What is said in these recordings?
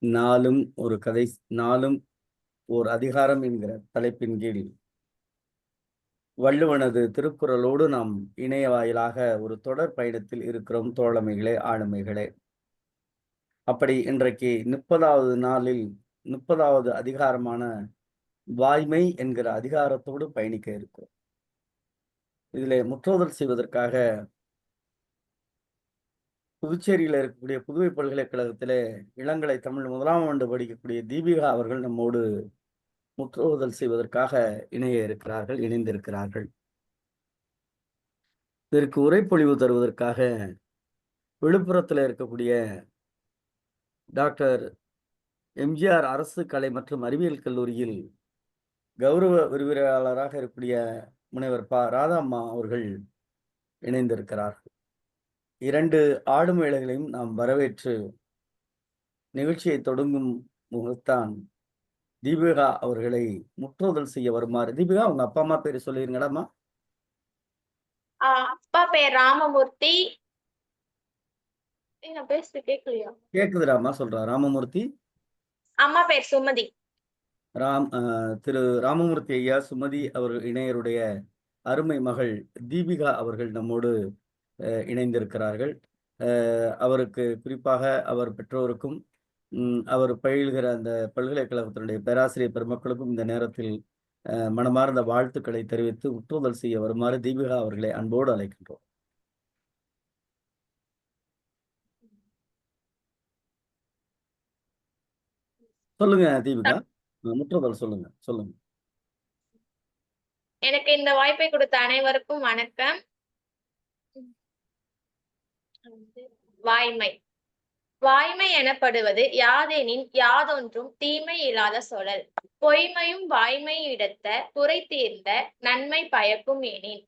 நாளும் ஒரு கதை, நாளும் ஓர் அதிகாரம் என்கிற தலைப்பின் கீழ் வள்ளுவனது திருக்குறளோடு நாம் இணைய வாயிலாக ஒரு தொடர் பயணத்தில் இருக்கிறோம் தோழமைகளே, ஆளுமைகளே. அப்படி இன்றைக்கு 30வது நாளில் 30வது அதிகாரமான வாய்மை என்கிற அதிகாரத்தோடு பயணிக்க இருக்கிறோம். இதிலே முற்றோதல் செய்வதற்காக புதுச்சேரியில இருக்கக்கூடிய புதுவை பல்கலைக்கழகத்திலே இளங்கலை தமிழ் 1ஆம் ஆண்டு படிக்கக்கூடிய தீபிகா அவர்கள் நம்மோடு முற்றோதல் செய்வதற்காக இணைந்திருக்கிறார்கள். இதற்கு உரைப்பொழிவு தருவதற்காக விழுப்புரத்தில் இருக்கக்கூடிய டாக்டர் எம்ஜிஆர் அரசு கலை மற்றும் அறிவியல் கல்லூரியில் கௌரவ விரிவுரையாளராக இருக்கக்கூடிய முனைவர் ராதாம்மா அவர்கள் இணைந்திருக்கிறார்கள். 2 ஆடும் வேளைகளையும் நாம் வரவேற்று நிகழ்ச்சியை தொடங்கும் முகத்தான் தீபிகா அவர்களை முற்றோதல் செய்ய வருமாறு. தீபிகா, உங்க அப்பா அம்மா பேரு சொல்லிருங்கடாமா. அப்பா பேர் ராமமூர்த்தி. நீங்க பேசுறது கேட்கலையா? கேக்குதுடாமா, சொல்றா. ராமமூர்த்தி. அம்மா பேர் சுமதி. திரு ராமமூர்த்தி ஐயா, சுமதி அவர்கள் இணையருடைய அருமை மகள் தீபிகா அவர்கள் நம்மோடு இணைந்திருக்கிறார்கள். அவருக்கு குறிப்பாக அவர் பெற்றோருக்கும் அவர் பயில்கிற அந்த பல்கலைக்கழகத்தினுடைய பேராசிரியர் பெருமக்களுக்கும் இந்த நேரத்தில் மனமார்ந்த வாழ்த்துக்களை தெரிவித்து முற்றுதல் செய்ய வருமாறு தீபிகா அவர்களை அன்போடு அழைக்கின்றோம். சொல்லுங்க தீபிகா, முற்றுதல் சொல்லுங்க. எனக்கு இந்த வாய்ப்பை கொடுத்த அனைவருக்கும் வணக்கம். வாய்மை. வாய்மை எனப்படுவது யாதெனின் யாதொன்றும் தீமை இல்லாத சொலல். பொய்மையும் வாய்மை இடத்த குறை தீர்ந்த நன்மை பயக்கும் எனின்.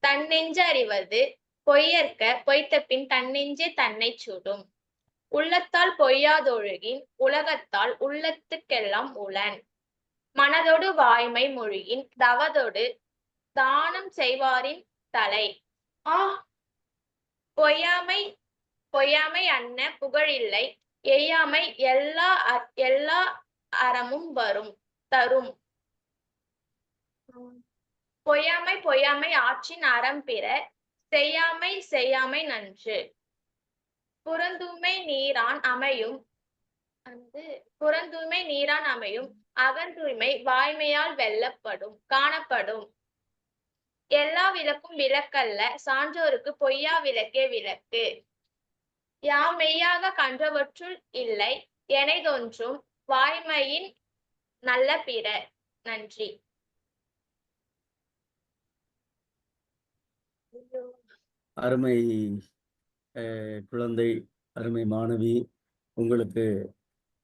தன்னெஞ்சு அறிவது பொய்யற்க பொய்த்த பின் தன்னெஞ்சே தன்னை சுடும். உள்ளத்தால் பொய்யாதொழுகின் உலகத்தால் உள்ளத்துக்கெல்லாம் உளன். மனதொடு வாய்மை மொழியின் தவதொடு தானம் செய்வாரின் தலை. பொய்யாமை அன்ன புகழில்லை எய்யாமை எல்லா அறமும் தரும். பொய்யாமை ஆற்றின் அறம் பிற செய்யாமை நன்று. புறந்தூய்மை நீரான் அமையும் அகந்தூய்மை வாய்மையால் காணப்படும். எல்லா விளக்கும் விளக்கல்ல சான்றோருக்கு பொய்யா விளக்கே விளக்கு. யாம் மெய்யாக கன்றவற்றுள் இல்லை எனைதொன்றும் வாய்மையின் நல்ல பிற. நன்றி. அருமை குழந்தை, அருமை மாணவி, உங்களுக்கு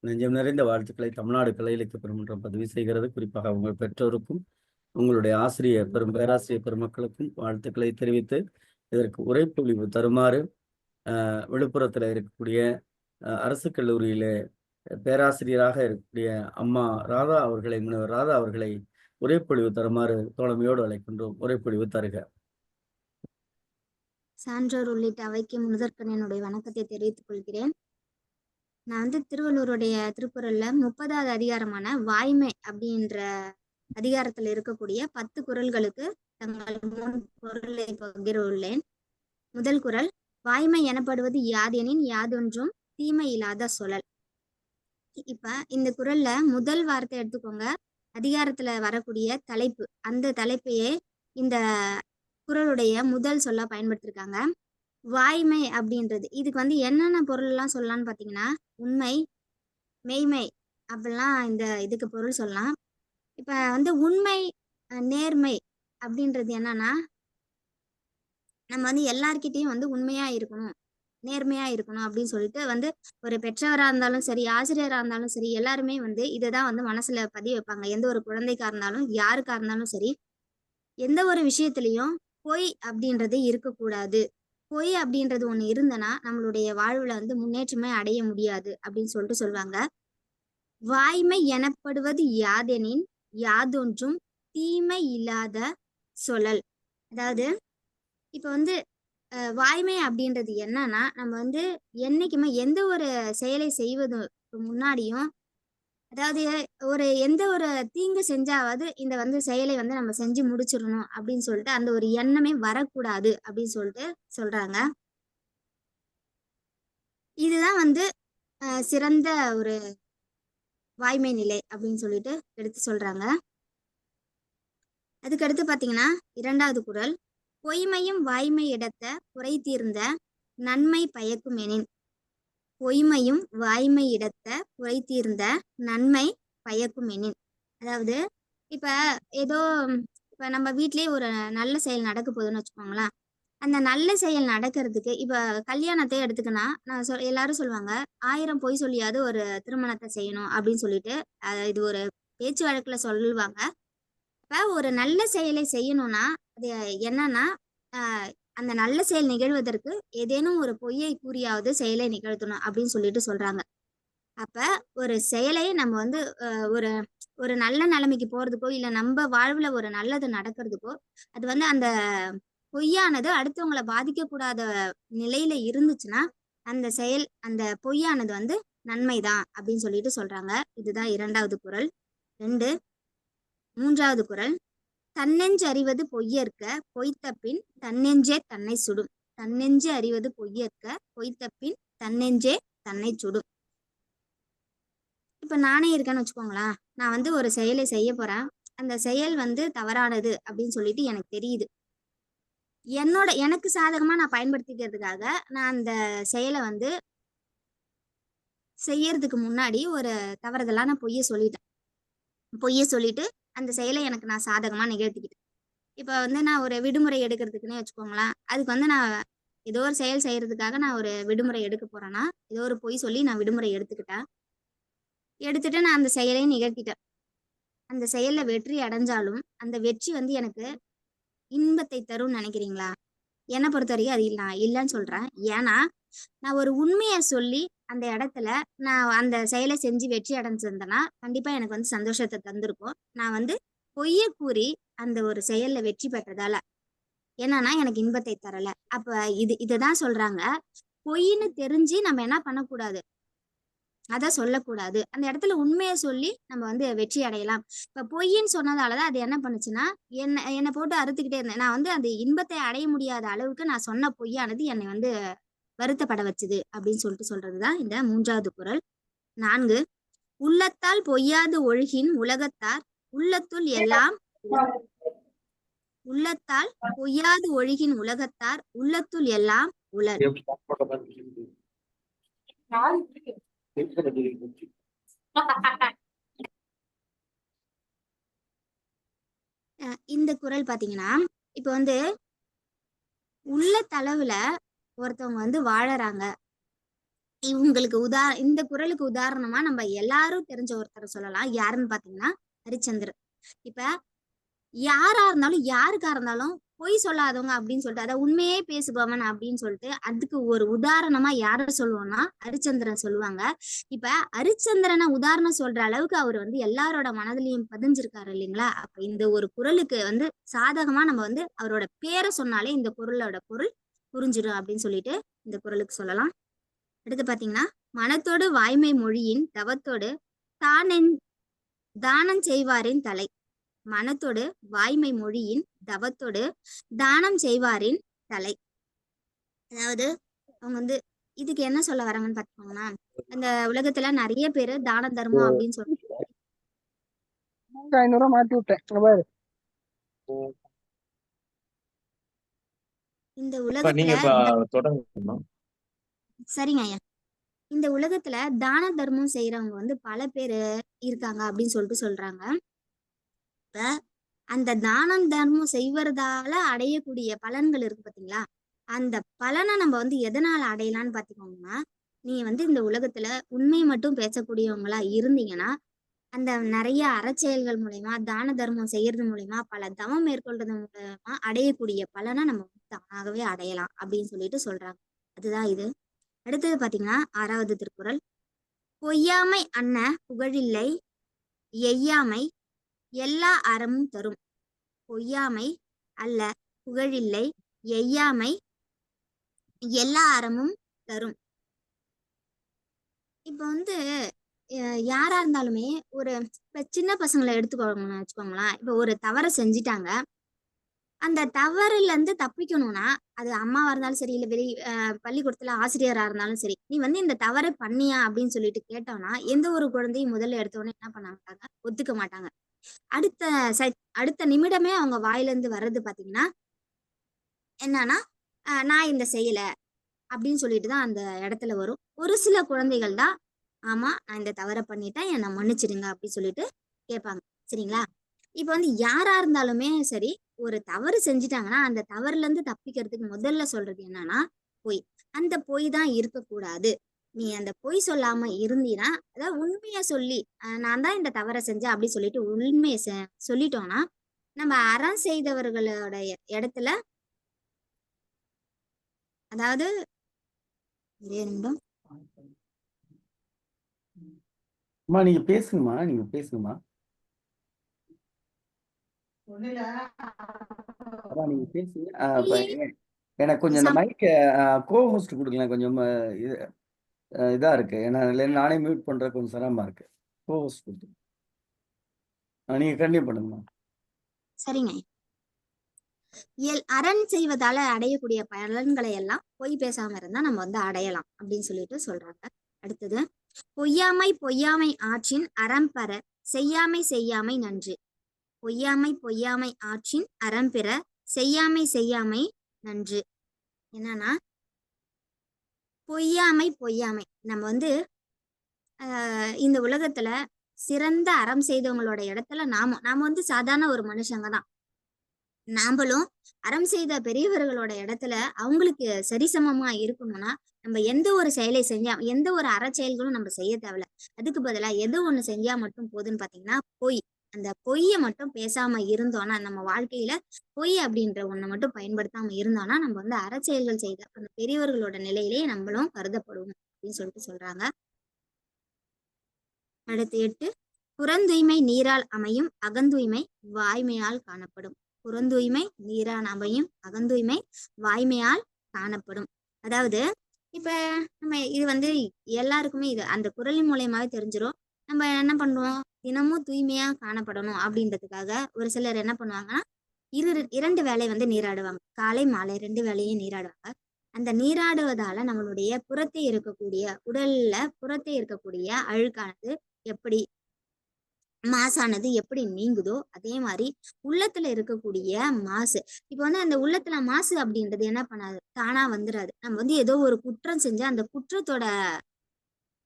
நெஞ்சம் நிறைந்த வாழ்த்துக்களை தமிழ்நாடு கலை இலக்கிய பெருமன்றம் பதிவு செய்கிறது. குறிப்பாக உங்கள் பெற்றோருக்கும் உங்களுடைய பேராசிரியர் பெருமக்களுக்கும் வாழ்த்துக்களை தெரிவித்து இதற்கு உரைப்பொழிவு தருமாறு விழுப்புரத்தில் இருக்கக்கூடிய அரசு கல்லூரியிலே பேராசிரியராக இருக்கக்கூடிய அம்மா ராதா அவர்களை, முனைவர் ராதா அவர்களை உரைப்பொழிவு தருமாறு தோழமையோடு அழைக்கின்றோம். உரைப்பொழிவு தருக. சான்றோர் உள்ளிட்ட அவைக்கு முதற்கண் என்னுடைய வணக்கத்தை தெரிவித்துக் கொள்கிறேன். நான் திருவள்ளுவருடைய திருக்குறள்ல 30வது அதிகாரமான வாய்மை அப்படின்ற அதிகாரத்துல இருக்கக்கூடிய 10 குறள்களுக்கு தங்கள் முன் பொருளை பகிர உள்ளேன். முதல் குறள், வாய்மை எனப்படுவது யாதெனின் யாதொன்றும் தீமை இல்லாத சொலல். இப்ப இந்த குறள்ல முதல் வார்த்தை எடுத்துக்கோங்க. அதிகாரத்துல வரக்கூடிய தலைப்பு, அந்த தலைப்பையே இந்த குறளுடைய முதல் சொல்ல பயன்படுத்திருக்காங்க. வாய்மை அப்படின்றது இதுக்கு என்னென்ன பொருள் எல்லாம் சொல்லலாம்னு பாத்தீங்கன்னா, உண்மை, மெய்மை அப்படிலாம் இந்த இதுக்கு பொருள் சொல்லலாம். இப்ப உண்மை, நேர்மை அப்படின்றது என்னன்னா, நம்ம எல்லார்கிட்டையும் உண்மையா இருக்கணும், நேர்மையா இருக்கணும் அப்படின்னு சொல்லிட்டு ஒரு பெற்றவரா இருந்தாலும் சரி, ஆசிரியரா இருந்தாலும் சரி, எல்லாருமே இதைதான் மனசுல பதிய வைப்பாங்க. எந்த ஒரு குழந்தைக்கா இருந்தாலும் யாருக்கா இருந்தாலும் சரி, எந்த ஒரு விஷயத்திலையும் பொய் அப்படின்றது இருக்கக்கூடாது. பொய் அப்படின்றது ஒண்ணு இருந்தனா நம்மளுடைய வாழ்வுல முன்னேற்றமே அடைய முடியாது அப்படின்னு சொல்லிட்டு சொல்லுவாங்க. வாய்மை எனப்படுவது யாதெனின் யாதொன்றும் தீமை இல்லாத சொலல். அதாவது இப்ப வாய்மை அப்படின்றது என்னன்னா, நம்ம வந்து என்னைக்குமே எந்த ஒரு செயலை செய்வதற்கு முன்னாடியும், அதாவது எந்த ஒரு தீங்கு செஞ்சாவது இந்த வந்து செயலை வந்து நம்ம செஞ்சு முடிச்சிடணும் அப்படின்னு சொல்லிட்டு அந்த ஒரு எண்ணமே வரக்கூடாது அப்படின்னு சொல்லிட்டு சொல்றாங்க. இதுதான் வந்து சிறந்த ஒரு வாய்மை நிலை அப்படின்னு சொல்லிட்டு எடுத்து சொல்றாங்க. அதுக்கடுத்து பாத்தீங்கன்னா 2வது குறள், பொய்மையும் வாய்மை இடத்த குறை தீர்ந்த நன்மை பயக்கும் எனின். பொய்மையும் வாய்மை இடத்த குறை தீர்ந்த நன்மை பயக்கும் எனின். அதாவது இப்ப ஏதோ இப்ப நம்ம வீட்லயே ஒரு நல்ல செயல் நடக்க போகுதுன்னு வச்சுக்கோங்களேன். அந்த நல்ல செயல் நடக்கிறதுக்கு இப்ப கல்யாணத்தை எடுத்துக்கினா எல்லாரும் சொல்லுவாங்க, 1000 பொய் சொல்லியாவது ஒரு திருமணத்தை செய்யணும் அப்படின்னு சொல்லிட்டு இது ஒரு பேச்சு வழக்குல சொல்லுவாங்க. இப்ப ஒரு நல்ல செயலை செய்யணும்னா அது என்னன்னா, அந்த நல்ல செயல் நிகழ்வதற்கு ஏதேனும் ஒரு பொய்யை கூறியாவது செயலை நிகழ்த்தணும் அப்படின்னு சொல்லிட்டு சொல்றாங்க. அப்ப ஒரு செயலை நம்ம வந்து ஒரு ஒரு நல்ல நிலைமைக்கு போறதுக்கோ, இல்ல நம்ம வாழ்வுல ஒரு நல்லது நடக்கிறதுக்கோ, அது வந்து அந்த பொய்யானது அடுத்தவங்கள பாதிக்கக்கூடாத நிலையில இருந்துச்சுன்னா, அந்த செயல் அந்த பொய்யானது வந்து நன்மைதான் அப்படின்னு சொல்லிட்டு சொல்றாங்க. இதுதான் 2வது குறள். 2 3வது குறள், தன்னெஞ்சு அறிவது பொய்யற்க பொய்த்தபின் தன்னெஞ்சே தன்னை சுடும். தன்னெஞ்சு அறிவது பொய்யற்க பொய்த்தபின் தன்னெஞ்சே தன்னை சுடும். இப்ப நானே இருக்கேன்னு வச்சுக்கோங்களேன். நான் வந்து ஒரு செயலை செய்ய போறேன். அந்த செயல் வந்து தவறானது அப்படின்னு சொல்லிட்டு எனக்கு தெரியுது. எனக்கு சாதகமா நான் பயன்படுத்திக்கிறதுக்காக நான் அந்த செயலை வந்து செய்யறதுக்கு முன்னாடி ஒரு தவறுதலான பொய்யை சொல்லிட்டேன். பொய்யை சொல்லிட்டு அந்த செயலை எனக்கு நான் சாதகமா நிகழ்த்திக்கிட்டேன். இப்ப வந்து நான் ஒரு விடுமுறை எடுக்கிறதுக்குன்னே வச்சுக்கோங்களேன். அதுக்கு வந்து நான் ஏதோ ஒரு செயல் செய்யறதுக்காக நான் ஒரு விடுமுறை எடுக்க போறேன்னா, ஏதோ ஒரு பொய் சொல்லி நான் விடுமுறை எடுத்துக்கிட்டேன். எடுத்துட்டு நான் அந்த செயலையும் நிகழ்த்திட்டேன். அந்த செயல்ல வெற்றி அடைஞ்சாலும் அந்த வெற்றி வந்து எனக்கு இன்பத்தை தரும்னு நினைக்கிறீங்களா? என்னை பொறுத்த வரைக்கும் அது நான் இல்லைன்னு சொல்றேன். ஏன்னா நான் ஒரு உண்மையை சொல்லி அந்த இடத்துல நான் அந்த செயலை செஞ்சு வெற்றி அடைஞ்சிருந்தேன்னா கண்டிப்பா எனக்கு வந்து சந்தோஷத்தை தந்திருக்கும். நான் வந்து பொய்யை கூறி அந்த ஒரு செயல்ல வெற்றி பெற்றதால என்னன்னா எனக்கு இன்பத்தை தரல. அப்ப இதுதான் சொல்றாங்க, பொய்ன்னு தெரிஞ்சு நம்ம என்ன பண்ணக்கூடாது, அதை சொல்லக்கூடாது. அந்த இடத்துல உண்மையை சொல்லி நம்ம வந்து வெற்றி அடையலாம். இப்ப பொய்ன்னு சொன்னதாலதான் அது என்ன பண்ணுச்சுன்னா, என்னை போட்டு அறுத்துக்கிட்டே இருந்தேன். நான் வந்து அந்த இன்பத்தை அடைய முடியாத அளவுக்கு நான் சொன்ன பொய்யானது என்னை வந்து வருத்தப்பட வச்சுது அப்படின்னு சொல்லிட்டு சொல்றதுதான் இந்த 3வது குறள். 4 உள்ளத்தால் பொய்யாது ஒழுகின் உலகத்தார் உள்ளத்துள் எல்லாம் உள்ளத்தால் பொய்யாது ஒழுகின் உலகத்தார் உள்ளத்துள் எல்லாம் உளர். இந்த குறள் பாத்தீங்கன்னா, இப்ப வந்து உள்ள தளவுல ஒருத்தவங்க வந்து வாழறாங்க. இவங்களுக்கு இந்த குறளுக்கு உதாரணமா நம்ம எல்லாரும் தெரிஞ்ச ஒருத்தரை சொல்லலாம். யாருன்னு பாத்தீங்கன்னா ஹரிச்சந்திரன். இப்ப யாரா இருந்தாலும் யாருக்கா இருந்தாலும் பொய் சொல்லாதவங்க அப்படின்னு சொல்லிட்டு அதாவது உண்மையே பேசுபவன் அப்படின்னு சொல்லிட்டு அதுக்கு ஒரு உதாரணமா யார சொல்லுவோம்னா ஹரிச்சந்திரன் சொல்லுவாங்க. இப்ப ஹரிச்சந்திரனை உதாரணம் சொல்ற அளவுக்கு அவர் வந்து எல்லாரோட மனதிலையும் பதிஞ்சிருக்காரு இல்லைங்களா? அப்ப இந்த ஒரு குறளுக்கு வந்து சாதகமா நம்ம வந்து அவரோட பேரை சொன்னாலே இந்த குறளோட பொருள் புரிஞ்சிடும் அப்படின்னு சொல்லிட்டு இந்த குறளுக்கு சொல்லலாம். அடுத்து பாத்தீங்கன்னா, மனத்தோடு வாய்மை மொழியின் தவத்தோடு தானம் செய்வாரின் தலை. மனத்தோடு வாய்மை மொழியின் தவத்தோடு தானம் செய்வாரின் தலை. அதாவது அவங்க வந்து இதுக்கு என்ன சொல்ல வராங்கன்னு பாத்துக்கோங்கன்னா, அந்த உலகத்துல நிறைய பேரு தான தர்மம் அப்படின்னு சொல்லி 500 மாத்தி விட்டேன். இந்த உலகத்துல சரிங்க ஐயா, இந்த உலகத்துல தான தர்மம் செய்யறவங்க வந்து பல பேரு இருக்காங்க அப்படின்னு சொல்லிட்டு சொல்றாங்க. இப்ப அந்த தானம் தர்மம் செய்வதால அடையக்கூடிய பலன்கள் இருக்கு பாத்தீங்களா? அந்த பலனை நம்ம வந்து எதனால அடையலாம்னு பாத்தீங்கன்னா, நீங்க வந்து இந்த உலகத்துல உண்மை மட்டும் பேசக்கூடியவங்களா இருந்தீங்கன்னா அந்த நிறைய அறச்செயல்கள் மூலயமா தான தர்மம் செய்யறது மூலயமா பல தவம் மேற்கொள்றது மூலமா அடையக்கூடிய பலனை நம்ம தானாகவே அடையலாம் அப்படின்னு சொல்லிட்டு சொல்றாங்க. அதுதான் இது. அடுத்தது பாத்தீங்கன்னா 6வது திருக்குறள், பொய்யாமை அன்ன புகழில்லை எய்யாமை எல்லா அறமும் தரும். பொய்யாமை அல்ல புகழில்லை எய்யாமை எல்லா அறமும் தரும். இப்ப வந்து யாரா இருந்தாலுமே ஒரு இப்ப சின்ன பசங்களை எடுத்துக்கோங்கன்னு வச்சுக்கோங்களேன். இப்ப ஒரு தவறை செஞ்சுட்டாங்க. அந்த தவறுல இருந்து தப்பிக்கணும்னா அது அம்மாவா இருந்தாலும் சரி, இல்ல பள்ளிக்கூடத்துல ஆசிரியரா இருந்தாலும் சரி, நீ வந்து இந்த தவறை பண்ணியா அப்படின்னு சொல்லிட்டு கேட்டோம்னா எந்த ஒரு குழந்தையும் முதல்ல எடுத்த உடனே என்ன பண்ண மாட்டாங்க, ஒத்துக்க மாட்டாங்க. அடுத்த அடுத்த நிமிடமே அவங்க வாயில இருந்து வர்றது பாத்தீங்கன்னா என்னன்னா, நான் இந்த செய்யல அப்படின்னு சொல்லிட்டு தான் அந்த இடத்துல வரும். ஒரு சில குழந்தைகள் தான், ஆமா நான் இந்த தவறை பண்ணிட்டேன், என்னை மன்னிச்சிடுங்க அப்படின்னு சொல்லிட்டு கேட்பாங்க. சரிங்களா? இப்ப வந்து யாரா இருந்தாலுமே சரி, ஒரு தவறு செஞ்சுட்டாங்கன்னா அந்த தவறுல இருந்து தப்பிக்கிறதுக்கு முதல்ல சொல்றது என்னன்னா பொய். அந்த பொய் தான் இருக்கக்கூடாது. நீ அந்த பொய் சொல்லாம இருந்தீன்னா, அதாவது உண்மைய சொல்லி நான் தான் இந்த தவறை செஞ்சேன் அப்படின்னு சொல்லிட்டு உண்மையை சொல்லிட்டோம்னா நம்ம அறம் செய்தவர்களோட இடத்துல, அதாவது ஒரே நிமிடம். அம்மா நீங்க பேசுங்கம்மா, நீங்க பேசுங்கம்மா. அம்மா நீங்க பேசுங்க. எனக்கு கொஞ்சம் இந்த மைக்க கோ-ஹோஸ்ட் கொடுக்கலாம். கொஞ்சம் இது இதா இருக்கு. ஏன்னா நானே மியூட் பண்ற கொஞ்சம் சிரமமா இருக்கு. கோ-ஹோஸ்ட் கொடுத்து நீங்க கண்டினியூ பண்ணுங்கம்மா. சரிங்க. அரண் செய்வதால அடையக்கூடிய பலன்களை எல்லாம் பொய் பேசாம இருந்தா நம்ம வந்து அடையலாம் அப்படின்னு சொல்லிட்டு சொல்றாங்க. அடுத்தது, பொய்யாமை பொய்யாமை ஆற்றின் அறம் பெற செய்யாமை செய்யாமை நன்று. பொய்யாமை பொய்யாமை ஆற்றின் அறம் பெற செய்யாமை செய்யாமை நன்று. என்னன்னா, பொய்யாமை பொய்யாமை நம்ம வந்து இந்த உலகத்துல சிறந்த அறம் செய்தவங்களோட இடத்துல நாம வந்து சாதாரண ஒரு மனுஷங்க தான். நாமளும் அறம் செய்த பெரியவர்களோட இடத்துல அவங்களுக்கு சரிசமமா இருக்கணும்னா நம்ம எந்த ஒரு செயலை செஞ்சா, எந்த ஒரு அறச்செயல்களும் நம்ம செய்ய தேவையில்ல. அதுக்கு பதிலா எது ஒண்ணு செஞ்சா மட்டும் போதுன்னு பாத்தீங்கன்னா பொய். அந்த பொய்யை மட்டும் பேசாம இருந்தோம்னா, நம்ம வாழ்க்கையில பொய் அப்படின்ற ஒண்ணை மட்டும் பயன்படுத்தாம இருந்தோம்னா நம்ம வந்து அறச்செயல்கள் செய்த அந்த பெரியவர்களோட நிலையிலேயே நம்மளும் கருதப்படுவோம் அப்படின்னு சொல்லிட்டு சொல்றாங்க. அடுத்து 8, புறந்தூய்மை நீரால் அமையும், அகந்தூய்மை வாய்மையால் காணப்படும். புறந்தூய்மை நீரால் அமையும், அகந்தூய்மை வாய்மையால் காணப்படும். அதாவது இப்ப நம்ம இது வந்து எல்லாருக்குமே இது அந்த குறளின் மூலியமாவே தெரிஞ்சிடும். நம்ம என்ன பண்ணுவோம், தினமும் தூய்மையா காணப்படணும் அப்படின்றதுக்காக ஒரு சிலர் என்ன பண்ணுவாங்கன்னா 2 வேளை வந்து நீராடுவாங்க. காலை மாலை 2 வேளையும் நீராடுவாங்க. அந்த நீராடுவதால நம்மளுடைய புறத்தே இருக்கக்கூடிய உடல்ல புறத்தே இருக்கக்கூடிய அழுக்கானது எப்படி, மாசானது எப்படி நீங்குதோ அதே மாதிரி உள்ளத்துல இருக்கக்கூடிய மாசு, இப்ப வந்து அந்த உள்ளத்துல மாசு அப்படின்றது என்ன பண்ணாது, தானா வந்துடாது. நம்ம வந்து ஏதோ ஒரு குற்றம் செஞ்சா அந்த குற்றத்தோட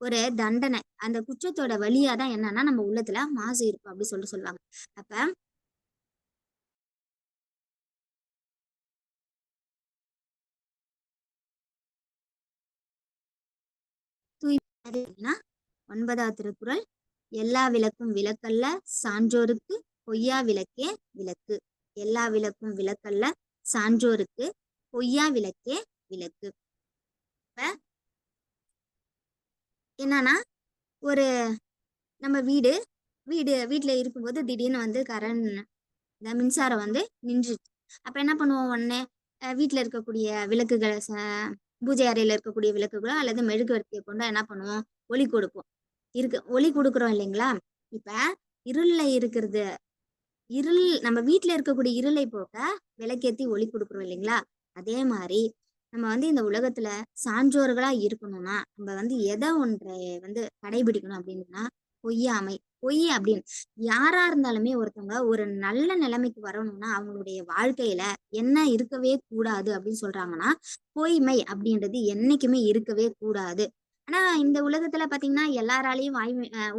ஒரு தண்டனை, அந்த குற்றத்தோட வழியாதான் என்னன்னா நம்ம உள்ளத்துல மாசு இருக்கும் அப்படி சொல்லிட்டு சொல்லுவாங்க. அப்ப தூய்மை 9வது திருக்குறள், எல்லா விளக்கும் விளக்கல்ல சான்றோருக்கு பொய்யா விளக்கே விளக்கு. எல்லா விளக்கும் விளக்கல்ல சான்றோருக்கு பொய்யா விளக்கே விளக்கு. இப்ப என்னன்னா, ஒரு நம்ம வீட்டுல இருக்கும்போது திடீர்னு வந்து இந்த மின்சாரம் வந்து நின்றுச்சு. அப்ப என்ன பண்ணுவோம், உடனே வீட்டுல இருக்கக்கூடிய விளக்குகளை பூஜை அறையில இருக்கக்கூடிய விளக்குகளோ அல்லது மெழுகுவர்த்தியை கொண்டு என்ன பண்ணுவோம், ஒளி கொடுக்குறோம் இல்லைங்களா? இப்ப இருள்ல இருக்கிறது, நம்ம வீட்டுல இருக்கக்கூடிய இருளை போக்க விளக்கேத்தி ஒளி கொடுக்குறோம் இல்லைங்களா? அதே மாதிரி நம்ம வந்து இந்த உலகத்துல சான்றோர்களா இருக்கணும்னா நம்ம வந்து எதை ஒன்றை வந்து கடைபிடிக்கணும் அப்படின்னா பொய்யாமை. பொய் அப்படின்னு யாரா இருந்தாலுமே ஒருத்தவங்க ஒரு நல்ல நிலைமைக்கு வரணும்னா அவங்களுடைய வாழ்க்கையில என்ன இருக்கவே கூடாது அப்படின்னு சொல்றாங்கன்னா பொய்மை அப்படின்றது என்னைக்குமே இருக்கவே கூடாது. ஆனா இந்த உலகத்துல பாத்தீங்கன்னா எல்லாராலையும்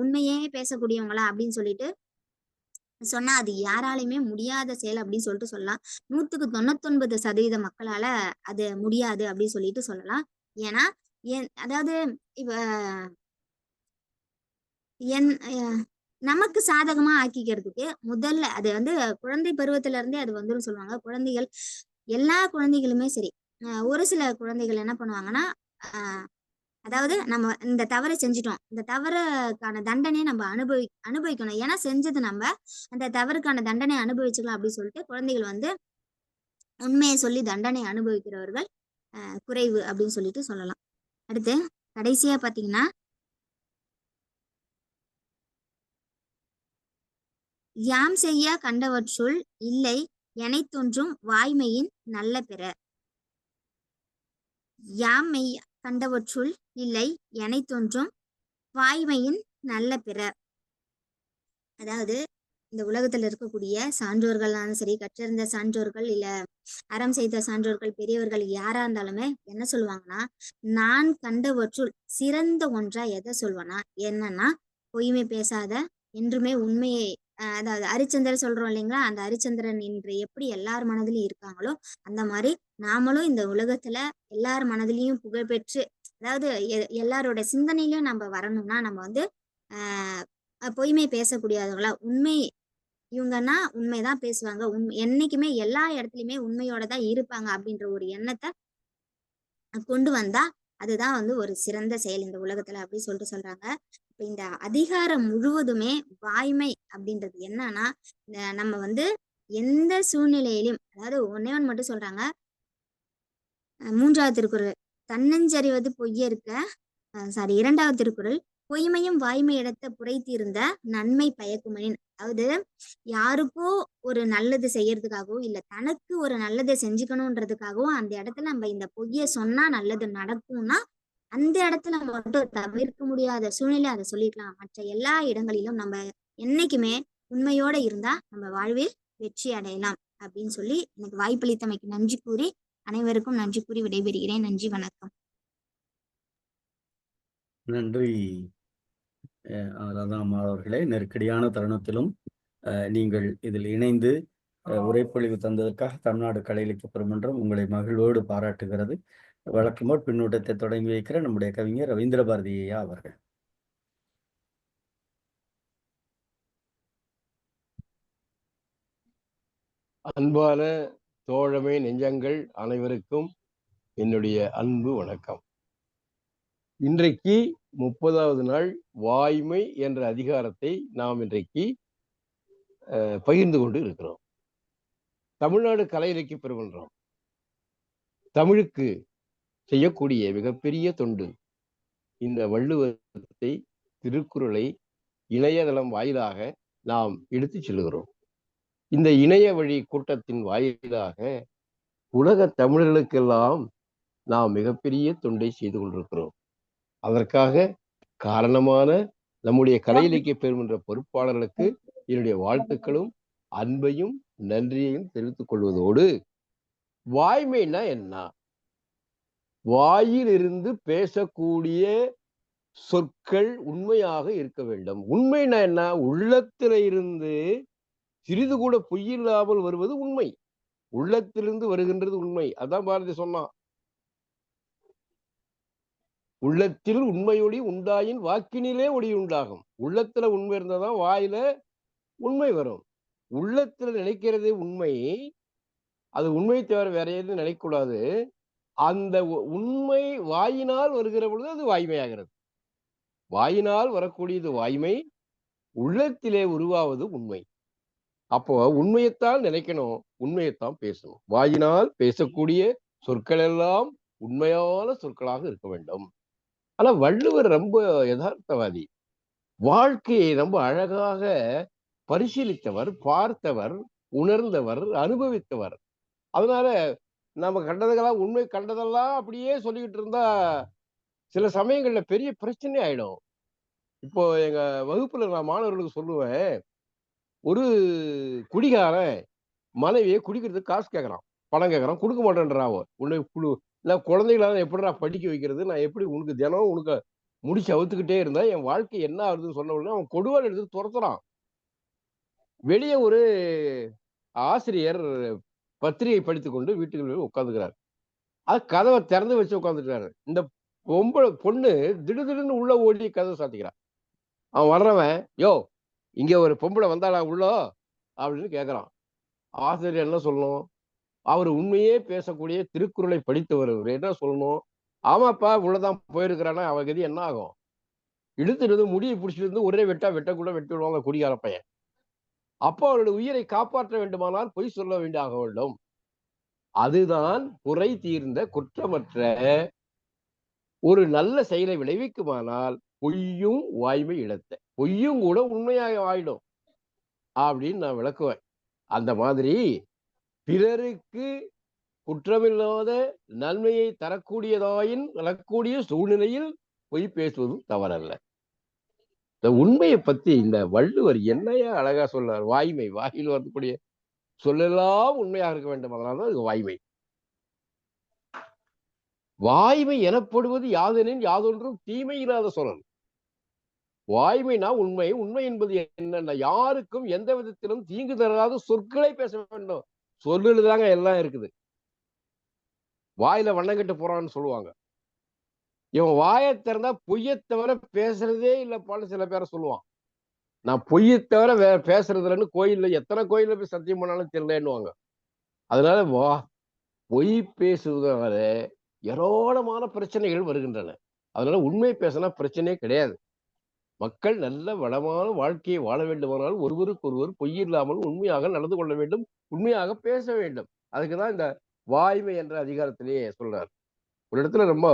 உண்மையே பேசக்கூடியவங்களா அப்படின்னு சொல்லிட்டு சொன்னா அது யாராலையுமே முடியாத செயல் அப்படின்னு சொல்லிட்டு சொல்லலாம். 99% மக்களால அது முடியாது அப்படின்னு சொல்லிட்டு சொல்லலாம். ஏன்னா அதாவது இப்ப நமக்கு சாதகமா ஆக்கிக்கிறதுக்கு முதல்ல அது வந்து குழந்தை பருவத்துல இருந்தே அது வந்துடும் சொல்லுவாங்க. குழந்தைகள், எல்லா குழந்தைகளுமே சரி, ஒரு சில குழந்தைகள் என்ன பண்ணுவாங்கன்னா அதாவது நம்ம இந்த தவறை செஞ்சுட்டோம், இந்த தவறுக்கான தண்டனையை நம்ம அனுபவிக்கணும், ஏன்னா செஞ்சது நம்ம, அந்த தவறுக்கான தண்டனை அனுபவிச்சுக்கலாம் அப்படின்னு சொல்லிட்டு குழந்தைகள் வந்து உண்மையை சொல்லி தண்டனை அனுபவிக்கிறவர்கள் குறைவு அப்படின்னு சொல்லிட்டு சொல்லலாம். அடுத்து கடைசியா பார்த்தீங்கன்னா, யாம் செய்ய கண்டவற்றுள் இல்லை எனைத்தொன்றும் வாய்மையின் நல்ல பிற. யாம் மெய் கண்டவற்றுள் இல்லை எனைத்தொன்றும் வாய்மையின் நல்ல பிற. அதாவது இந்த உலகத்துல இருக்கக்கூடிய சான்றோர்கள்னாலும் சரி, கற்றிருந்த சான்றோர்கள் இல்ல அறம் செய்த சான்றோர்கள், பெரியவர்கள் யாரா இருந்தாலுமே என்ன சொல்லுவாங்கன்னா, நான் கண்டவற்றுள் சிறந்த ஒன்றா எதை சொல்வேன்னா என்னன்னா, பொய்மை பேசாத, என்றுமே உண்மையை அதாவது ஹரிச்சந்திரன் சொல்றோம் இல்லைங்களா, அந்த ஹரிச்சந்திரன் இன்று எப்படி எல்லார் மனதிலும் இருக்காங்களோ அந்த மாதிரி நாமளும் இந்த உலகத்துல எல்லார் மனதிலையும் புகழ்பெற்று, அதாவது எல்லாரோட சிந்தனையிலும் நம்ம வரணும்னா நம்ம வந்து பொய்மை பேசக்கூடியவங்களா, உண்மை இவங்கன்னா உண்மைதான் பேசுவாங்க, என்னைக்குமே எல்லா இடத்துலயுமே உண்மையோட தான் இருப்பாங்க அப்படின்ற ஒரு எண்ணத்தை கொண்டு வந்தா அதுதான் வந்து ஒரு சிறந்த செயல் இந்த உலகத்துல அப்படி சொல்லிட்டு சொல்றாங்க. இப்ப இந்த அதிகாரம் முழுவதுமே வாய்மை அப்படின்றது என்னன்னா, நம்ம வந்து எந்த சூழ்நிலையிலும், அதாவது ஒன்னே ஒன்று மட்டும் சொல்றாங்க, 3வது திருக்குறள், தன்னஞ்சறிவது பொய்யற்க, சாரி 2வது திருக்குறள், பொய்மையும் வாய்மை இடத்த புரைத்திருந்த நன்மை பயக்குமெனின். அதாவது யாருக்கோ ஒரு நல்லது செய்யறதுக்காகவோ இல்ல தனக்கு ஒரு நல்லதை செஞ்சுக்கணுன்றதுக்காகவோ அந்த இடத்துல நம்ம இந்த பொய்ய சொன்னா நல்லது நடக்கும்னா அந்த இடத்துல மட்டும் தவிர்க்க முடியாத சூழ்நிலை அதை சொல்லிக்கலாம். மற்ற எல்லா இடங்களிலும் நம்ம என்னைக்குமே உண்மையோட இருந்தா நம்ம வாழ்வில் வெற்றி அடையலாம் அப்படின்னு சொல்லி எனக்கு வாய்ப்பளித்தமைக்கு நன்றி கூறி அனைவருக்கும் நன்றி கூறி விடைபெறுகிறேன். நன்றி, வணக்கம். நன்றி ராதா அம்மா அவர்களே. நெருக்கடியான தருணத்திலும் நீங்கள் இதில் இணைந்து உரைப்பொழிவு தந்ததற்காக தமிழ்நாடு கலை இலக்கிய பெருமன்றம் உங்களை மகிழ்வோடு பாராட்டுகிறது. வழக்கம்போல் பின்னூட்டத்தை தொடங்கி வைக்கிற நம்முடைய கவிஞர் ரவீந்திர பாரதி ஐயா அவர்கள். அன்பான தோழமை நெஞ்சங்கள் அனைவருக்கும் என்னுடைய அன்பு வணக்கம். இன்றைக்கு 30வது நாள் வாய்மை என்ற அதிகாரத்தை நாம் இன்றைக்கு பகிர்ந்து கொண்டு இருக்கிறோம். தமிழ்நாடு கலை இலக்கிய பெருமன்றம் தமிழுக்கு செய்யக்கூடிய மிகப்பெரிய தொண்டு இந்த வள்ளுவத்தை, திருக்குறளை இணையதளம் வாயிலாக நாம் எடுத்துச் செல்கிறோம். இந்த இணைய வழி கூட்டத்தின் வாயிலாக உலக தமிழர்களுக்கெல்லாம் நாம் மிகப்பெரிய தொண்டை செய்து கொண்டிருக்கிறோம். அதற்காக காரணமான நம்முடைய கலை இலக்கிய பெருமன்ற பொறுப்பாளர்களுக்கு என்னுடைய வாழ்த்துக்களும் அன்பையும் நன்றியையும் தெரிவித்துக் கொள்வதோடு, வாய்மைனா என்ன? வாயிலிருந்து பேசக்கூடிய சொற்கள் உண்மையாக இருக்க வேண்டும். உண்மைனா என்ன? உள்ளத்தில இருந்து சிறிது கூட பொய்யில்லாமல் வருவது உண்மை. உள்ளத்திலிருந்து வருகின்றது உண்மை. அதான் பாரதி சொன்னான், உள்ளத்தில் உண்மையொளி உண்டாயின் வாக்கினிலே ஒளி உண்டாகும். உள்ளத்துல உண்மை இருந்தாதான் வாயில உண்மை வரும். உள்ளத்துல நினைக்கிறதே உண்மை. அது உண்மை தவிர வேற எதுவும் நினைக்கக்கூடாது. அந்த உண்மை வாயினால் வருகிற பொழுது அது வாய்மையாகிறது. வாயினால் வரக்கூடியது வாய்மை, உள்ளத்திலே உருவாவது உண்மை. அப்போ உண்மையைத்தான் நினைக்கணும், உண்மையைத்தான் பேசணும். வாயினால் பேசக்கூடிய சொற்கள் எல்லாம் உண்மையான சொற்களாக இருக்க வேண்டும். ஆனா வள்ளுவர் ரொம்ப யதார்த்தவாதி. வாழ்க்கையை ரொம்ப அழகாக பரிசீலித்தவர், பார்த்தவர், உணர்ந்தவர், அனுபவித்தவர். அதனால நம்ம கண்டதெல்லாம் உண்மை கண்டதெல்லாம் அப்படியே சொல்லிக்கிட்டு இருந்தா சில சமயங்கள்ல பெரிய பிரச்சனை ஆயிடும். இப்போ எங்க வகுப்புல நான் மாணவர்களுக்கு சொல்லுவேன், ஒரு குடிகாரன் மனைவியை குடிக்கிறதுக்கு காசு கேட்கறான், பணம் கேட்கறான், கொடுக்க மாட்டேன்றாவோ. உன்னை இல்லை குழந்தைகளால எப்படிடா படிக்க வைக்கிறது, நான் எப்படி உனக்கு தினம் உனக்கு முடிச்சு அவுத்துக்கிட்டே இருந்தா என் வாழ்க்கை என்ன ஆகுதுன்னு சொன்ன உடனே அவன் கொடுவாள் எடுத்து துரத்துறான். வெளியே ஒரு ஆசிரியர் பத்திரிகை படித்துக் கொண்டு வீட்டுக்கு உட்காந்துக்கிறார். அது கதவை திறந்து வச்சு உட்காந்துக்கிறாரு. இந்த பொண்ணு திடுதிடுன்னு உள்ள ஓடி கதவை சாத்திக்கிறான். அவன் வர்றவன், யோ இங்க ஒரு பொம்பளை வந்தாளா உள்ளோ அப்படின்னு கேட்கறான். ஆசிரியர் என்ன சொல்லணும்? அவர் உண்மையே பேசக்கூடிய திருக்குறளை படித்தவர் என்ன சொல்லணும்? ஆமாப்பா உள்ளதான் போயிருக்கிறானா, அவ கதி என்ன ஆகும்? இழுத்துட்டு முடியை பிடிச்சிட்டு இருந்து ஒரே வெட்டக்கூட வெட்டி விடுவாங்க குடிகார பையன். அப்போ அவருடைய உயிரை காப்பாற்ற வேண்டுமானால் பொய் சொல்ல வேண்டியாக வேண்டும். அதுதான் குறை தீர்ந்த குற்றமற்ற ஒரு நல்ல செயலை விளைவிக்குமானால் பொய்யும் வாய்மை இழத்த, பொய்யும் கூட உண்மையாக ஆயிடும் அப்படின்னு நான் விளக்குவேன். அந்த மாதிரி பிறருக்கு குற்றமில்லாத நன்மையை தரக்கூடியதாயின் வரக்கூடிய சூழ்நிலையில் பொய் பேசுவதும் தவறல்ல. இந்த உண்மையை பத்தி இந்த வள்ளுவர் என்னையா அழகா சொல்றார். வாய்மை, வாயில் வரக்கூடிய சொல்லெல்லாம் உண்மையாக இருக்க வேண்டும், அதனால்தான் இது வாய்மை. வாய்மை எனப்படுவது யாதெனின் யாதொன்றும் தீமை இல்லாத சொல்லல். வாய்மைனா உண்மை. உண்மை என்பது என்னன்னா, யாருக்கும் எந்த விதத்திலும் தீங்கு தராத சொற்களை பேச வேண்டும். சொல்லுதாங்க எல்லாம் இருக்குது. வாயில வண்ணங்கட்டு போறான்னு சொல்லுவாங்க. இவன் வாயை திறந்தா பொய்யை தவிர பேசுறதே இல்லப்பான்னு சில பேரை சொல்லுவான். நான் பொய்யை தவிர வேற பேசுறது இல்லைன்னு கோயில்ல எத்தனை கோயில்ல போய் சத்தியம் பண்ணாலும் தெரியலன்னுவாங்க. அதனால பொய் பேசுவதால ஏராளமான பிரச்சனைகள் வருகின்றன. அதனால உண்மை பேசினா பிரச்சனையே கிடையாது. மக்கள் நல்ல வளமான வாழ்க்கையை வாழ வேண்டுமானால் ஒருவருக்கு ஒருவர் பொய் இல்லாமல் உண்மையாக நடந்து கொள்ள வேண்டும், உண்மையாக பேச வேண்டும். அதுக்குதான் இந்த வாய்மை என்ற அதிகாரத்திலேயே சொல்றார். ஒரு இடத்துல ரொம்ப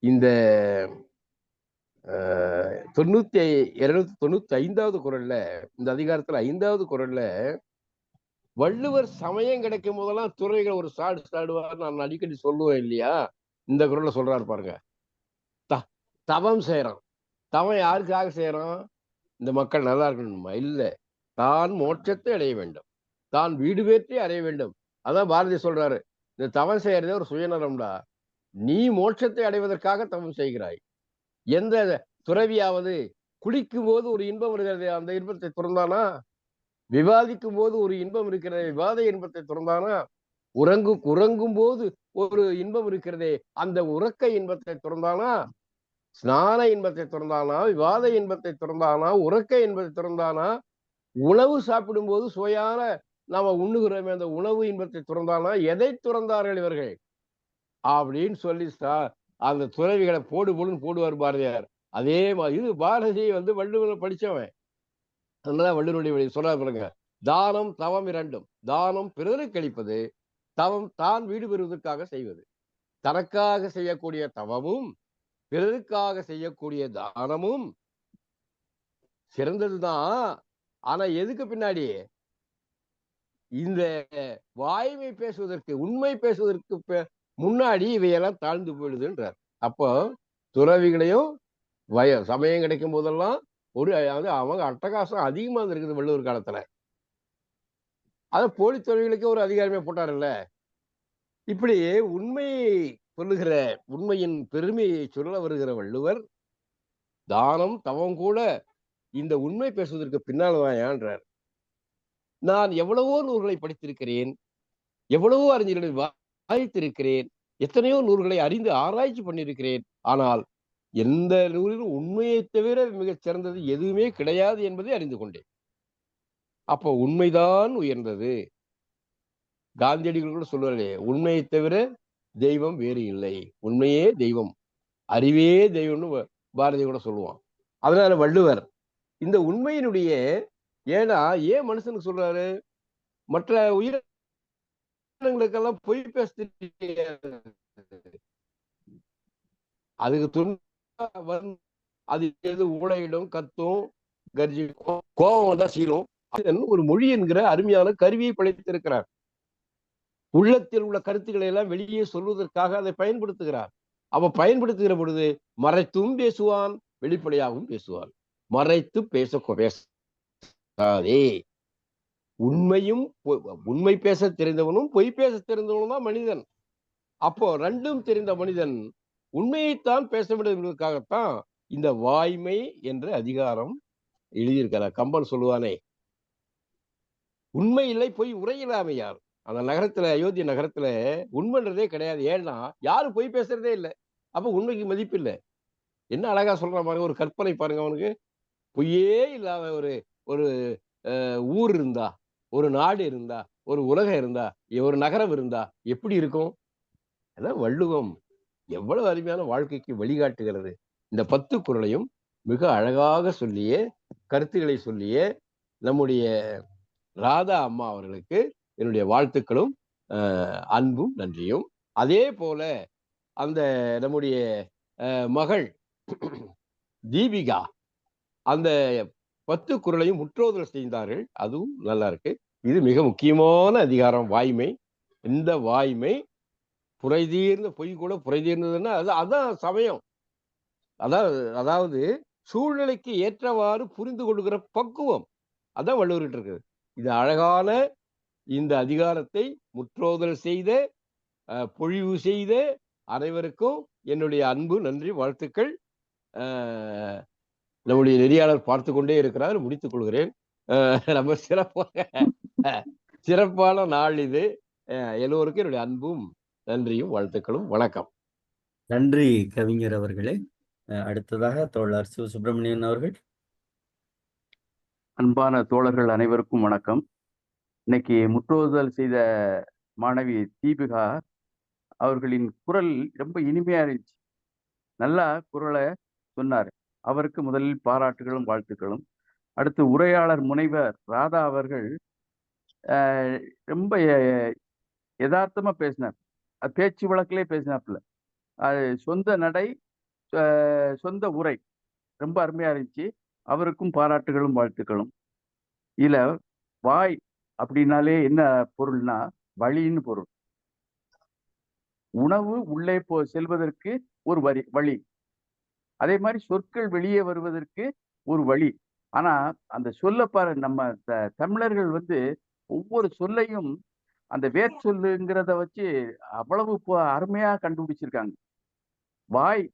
இந்த 295வது குறள்ல, இந்த அதிகாரத்துல 5வது குறள்ல வள்ளுவர் சமயம் கிடைக்கும் போதெல்லாம் துறவிகள் ஒரு சாடுவார். நான் அடிக்கடி சொல்லுவேன் இல்லையா? இந்த குறள்ல சொல்றாரு பாருங்க. தவம் செய்யறான். தவம் யாருக்காக செய்யறான்? இந்த மக்கள் நல்லா இருக்கணுமா? இல்ல, தான் மோட்சத்தை அடைய வேண்டும், தான் வீடு பேற்றி அடைய வேண்டும். அதான் பாரதி சொல்றாரு, இந்த தவம் செய்யறதே ஒரு சுயநலம்டா. நீ மோட்சத்தை அடைவதற்காக தவம் செய்கிறாய். எந்த துறவியாவது குளிக்கும் போது ஒரு இன்பம் இருக்கிறது, அந்த இன்பத்தை துறந்தானா? விவாதிக்கும் போது ஒரு இன்பம் இருக்கிறது, விவாத இன்பத்தை துறந்தானா? உறங்கும் போது ஒரு இன்பம் இருக்கிறதே, அந்த உறக்க இன்பத்தை துறந்தானா? ஸ்நான இன்பத்தை துறந்தானா? விவாத இன்பத்தை துறந்தானா? உறக்க இன்பத்தை துறந்தானா? உணவு சாப்பிடும் போது சுவையான நாம உண்ணுகிறோமே அந்த உணவு இன்பத்தை துறந்தானா? எதை துறந்தார்கள் இவர்கள் அப்படின்னு சொல்லி அந்த துறவிகளை போடுன்னு போடுவார் பாரதியார். அதே மாதிரி இது பாரதி வள்ளுவரை படிச்சவன். அதனால வள்ளுவருடைய சொல்றாரு பாருங்க, தானம் தவம் இரண்டும். தானம் பிறருக்கு அளிப்பது, தவம் தான் வீடு பெறுவதற்காக செய்வது. தனக்காக செய்யக்கூடிய தவமும் பிறருக்காக செய்யக்கூடிய தானமும் சிறந்ததுதான். ஆனா எதுக்கு பின்னாடி இந்த வாய்மை பேசுவதற்கு, உண்மை பேசுவதற்கு முன்னாடி இவையெல்லாம் தாழ்ந்து போயிடுதுன்றார். அப்போ துறவிகளையும் சமயம் கிடைக்கும் போதெல்லாம் அவங்க அட்டகாசம் அதிகமா இருக்குது வள்ளுவர் காலத்துல. அத போலி துறவிகளுக்கு ஒரு அதிகாரமே போட்டாருல்ல. இப்படி உண்மையை சொல்லுகிற, உண்மையின் பெருமையை சொல்ல வருகிற வள்ளுவர் தானம் தவம் கூட இந்த உண்மை பேசுவதற்கு பின்னால்தான் ஏன்றார். நான் எவ்வளவோ நூல்களை படித்திருக்கிறேன், எவ்வளவோ அறிஞர்களை வாய்த்திருக்கிறேன், எத்தனையோ நூல்களை அறிந்து ஆராய்ச்சி பண்ணியிருக்கிறேன். ஆனால் எந்த நூலிலும் உண்மையை தவிர மிகச் சிறந்தது எதுவுமே கிடையாது என்பதை அறிந்து கொண்டேன். அப்போ உண்மைதான் உயர்ந்தது. காந்தியடிகள் கூட சொல்லுவாரு, உண்மையை தவிர தெய்வம் வேறு இல்லை, உண்மையே தெய்வம், அறிவே தெய்வம்னு பாரதி கூட சொல்லுவான். அதனால வள்ளுவர் இந்த உண்மையினுடைய ஏன் மனுஷனுக்கு சொல்றாரு? மற்ற உயிரினங்களுக்கெல்லாம் பொய் பேச அதுக்கு அது எது ஊழையிடும், கத்தும், கர்ஜிக்கும், கோபம் தான் சீரும். ஒரு மொழி என்கிற அருமையான கருவியை படைத்திருக்கிறார். உள்ளத்தில் உள்ள கருத்துக்களை எல்லாம் வெளியே சொல்வதற்காக அதை பயன்படுத்துகிறார். அவன் பயன்படுத்துகிற பொழுது மறைத்தும் பேசுவான், வெளிப்படையாகவும் பேசுவான். மறைத்து பேசாதே. உண்மை பேச தெரிந்தவனும் பொய் பேச தெரிந்தவனும் தான் மனிதன். அப்போ ரெண்டும் தெரிந்த மனிதன் உண்மையைத்தான் பேச வேண்டும் என்பதற்காகத்தான் இந்த வாய்மை என்ற அதிகாரம் எழுதியிருக்கிறார். கம்பன் சொல்லுவானே, உண்மை இல்லை பொய் உரையிலாமையார். அந்த நகரத்துல, அயோத்தி நகரத்துல உண்மைன்றதே கிடையாது. ஏன்னா யாரும் பொய் பேசுறதே இல்லை. அப்ப உண்மைக்கு மதிப்பு இல்லை. என்ன அழகா சொல்றான் பாருங்க, ஒரு கற்பனை பாருங்க. அவனுக்கு பொய்யே இல்லாத ஒரு ஊர் இருந்தா, ஒரு நாடு இருந்தா, ஒரு உலகம் இருந்தா, ஒரு நகரம் இருந்தா எப்படி இருக்கும்? அதான் வள்ளுவம் எவ்வளவு அருமையான வாழ்க்கைக்கு வழிகாட்டுகிறது. இந்த 10 குறளையும் மிக அழகாக சொல்லிய, கருத்துக்களை சொல்லிய நம்முடைய ராதா அம்மா அவர்களுக்கு என்னுடைய வாழ்த்துக்களும் அன்பும் நன்றியும். அதே போல அந்த நம்முடைய மகள் தீபிகா அந்த 10 குறளையும் முற்றோதல் செய்தார்கள். அதுவும் நல்லா இருக்கு. இது மிக முக்கியமான அதிகாரம், வாய்மை. இந்த வாய்மை புரைதீர்ந்த பொய் கூட புரைதீர்ந்ததுன்னா அதான் சமயம். அதாவது சூழ்நிலைக்கு ஏற்றவாறு புரிந்து கொள்கிற பக்குவம். அதான் வள்ளுவர்கிட்ட இருக்குது. இது அழகான இந்த அதிகாரத்தை முற்றோதல் செய்த பொழிவு செய்த அனைவருக்கும் என்னுடைய அன்பு நன்றி வாழ்த்துக்கள். நம்முடைய நெறியாளர் பார்த்து கொண்டே இருக்கிறார். முடித்துக் கொள்கிறேன். நம்ம சிறப்பான நாள் இது. எல்லோருக்கும் என்னுடைய அன்பும் நன்றியும் வாழ்த்துக்களும். வணக்கம். நன்றி கவிஞர் அவர்களே. அடுத்ததாக தோழர் சுப்பிரமணியன் அவர்கள். அன்பான தோழர்கள் அனைவருக்கும் வணக்கம். இன்னைக்கு முற்றோதல் செய்த மாணவி தீபிகா அவர்களின் குரல் ரொம்ப இனிமையா இருந்துச்சு. நல்லா குரலை சொன்னார். அவருக்கு முதலில் பாராட்டுகளும் வாழ்த்துக்களும். அடுத்து உரையாளர் முனைவர் ராதா அவர்கள் ரொம்ப யதார்த்தமா பேசினார். பேச்சு வழக்கிலே பேசினாப்புல. அது சொந்த நடை, சொந்த உரை ரொம்ப அருமையா இருந்துச்சு. அவருக்கும் பாராட்டுகளும் வாழ்த்துக்களும். இதுல வாய் அப்படின்னாலே என்ன பொருள்னா வழின்னு பொருள். உணவு உள்ளே செல்வதற்கு ஒரு வழி, அதே மாதிரி சொற்கள் வெளியே வருவதற்கு ஒரு வழி. ஆனா அந்த சொல்ல பாரு, நம்ம தமிழர்கள் ஒவ்வொரு சொல்லையும் அந்த வேர் சொல்லுங்கிறத வச்சு அவ்வளவு அருமையா கண்டுபிடிச்சிருக்காங்க. வாய்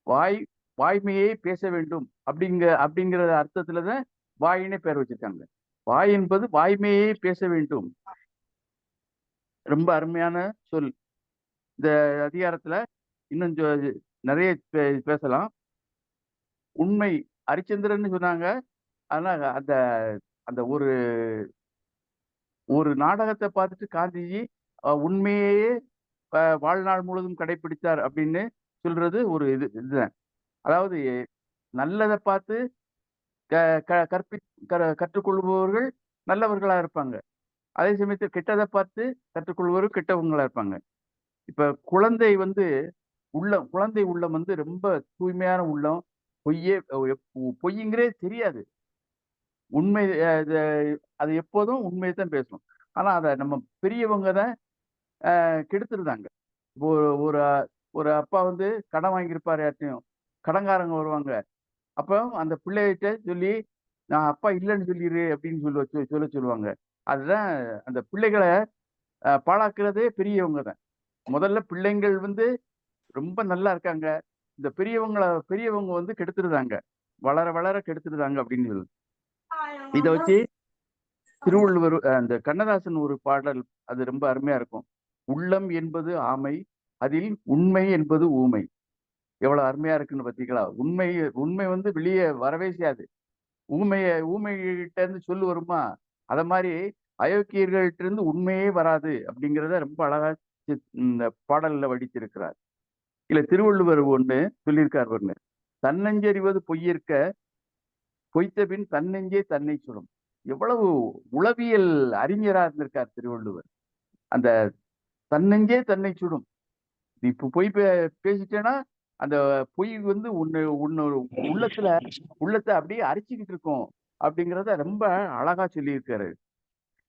வாய் வாய்மையே பேச வேண்டும் அப்படிங்கிற அர்த்தத்துலதான் வாயினே பேர் வச்சிருக்காங்க. வாய் என்பது வாய்மையே பேச வேண்டும். ரொம்ப அருமையான சொல். இந்த அதிகாரத்துல இன்னும் நிறைய பேசலாம். உண்மை ஹரிச்சந்திரன் சொன்னாங்க. ஆனா அந்த அந்த ஒரு நாடகத்தை பார்த்துட்டு காந்திஜி உண்மையே வாழ்நாள் முழுவதும் கடைபிடித்தார் அப்படின்னு சொல்றது ஒரு இதுதான். அதாவது நல்லதை பார்த்து கற்றுக்கொள்பவர்கள் நல்லவர்களா இருப்பாங்க. அதே சமயத்தில் கெட்டதை பார்த்து கற்றுக்கொள்பவர்கள் கெட்டவங்களா இருப்பாங்க. இப்ப குழந்தை குழந்தை உள்ளம் ரொம்ப தூய்மையான உள்ளம். பொய்யுங்கிறே தெரியாது. உண்மை அது எப்போதும் உண்மையை தான் பேசணும். ஆனா அதை நம்ம பெரியவங்க தான் கெடுத்துருந்தாங்க. ஒரு ஒரு அப்பா கடன் வாங்கியிருப்பாரு, யார்ட்டையும் கடன்காரங்க வருவாங்க. அப்போ அந்த பிள்ளைகிட்ட சொல்லி நான் அப்பா இல்லைன்னு சொல்லிடு அப்படின்னு சொல்லுவாங்க. அதுதான் அந்த பிள்ளைகளை பாழாக்குறதே பெரியவங்க தான். முதல்ல பிள்ளைங்கள் ரொம்ப நல்லா இருக்காங்க, இந்த பெரியவங்க கெடுத்துருதாங்க, வளர வளர கெடுத்துருதாங்க அப்படின்னு சொல்லு. இதை வச்சு திருவள்ளுவர் அந்த கண்ணதாசன் ஒரு பாடல், அது ரொம்ப அருமையா இருக்கும். உள்ளம் என்பது ஆமை, அதில் உண்மை என்பது ஊமை. எவ்வளவு அருமையா இருக்குன்னு பார்த்தீங்களா? உண்மை வெளியே வரவே செய்யாது. ஊமைகிட்ட இருந்து சொல்லு வருமா? அத மாதிரி அயோக்கியர்கள்ட்ட இருந்து உண்மையே வராது அப்படிங்கிறத ரொம்ப அழகா இந்த பாடல்ல வடித்திருக்கிறார். இல்ல திருவள்ளுவர் ஒண்ணு சொல்லியிருக்கார் ஒண்ணு, தன்னஞ்சறிவது பொய்யிற்க பொய்த்த பின் தன்னெஞ்சே தன்னை சுடும். எவ்வளவு உளவியல் அறிஞரா இருந்திருக்கார் திருவள்ளுவர். அந்த தன்னெஞ்சே தன்னை சுடும். இப்ப பொய் பேசிட்டேன்னா அந்த பொய் உள்ளத்தை அப்படியே அரிச்சுக்கிட்டு இருக்கும் அப்படிங்கிறத ரொம்ப அழகா சொல்லியிருக்காரு.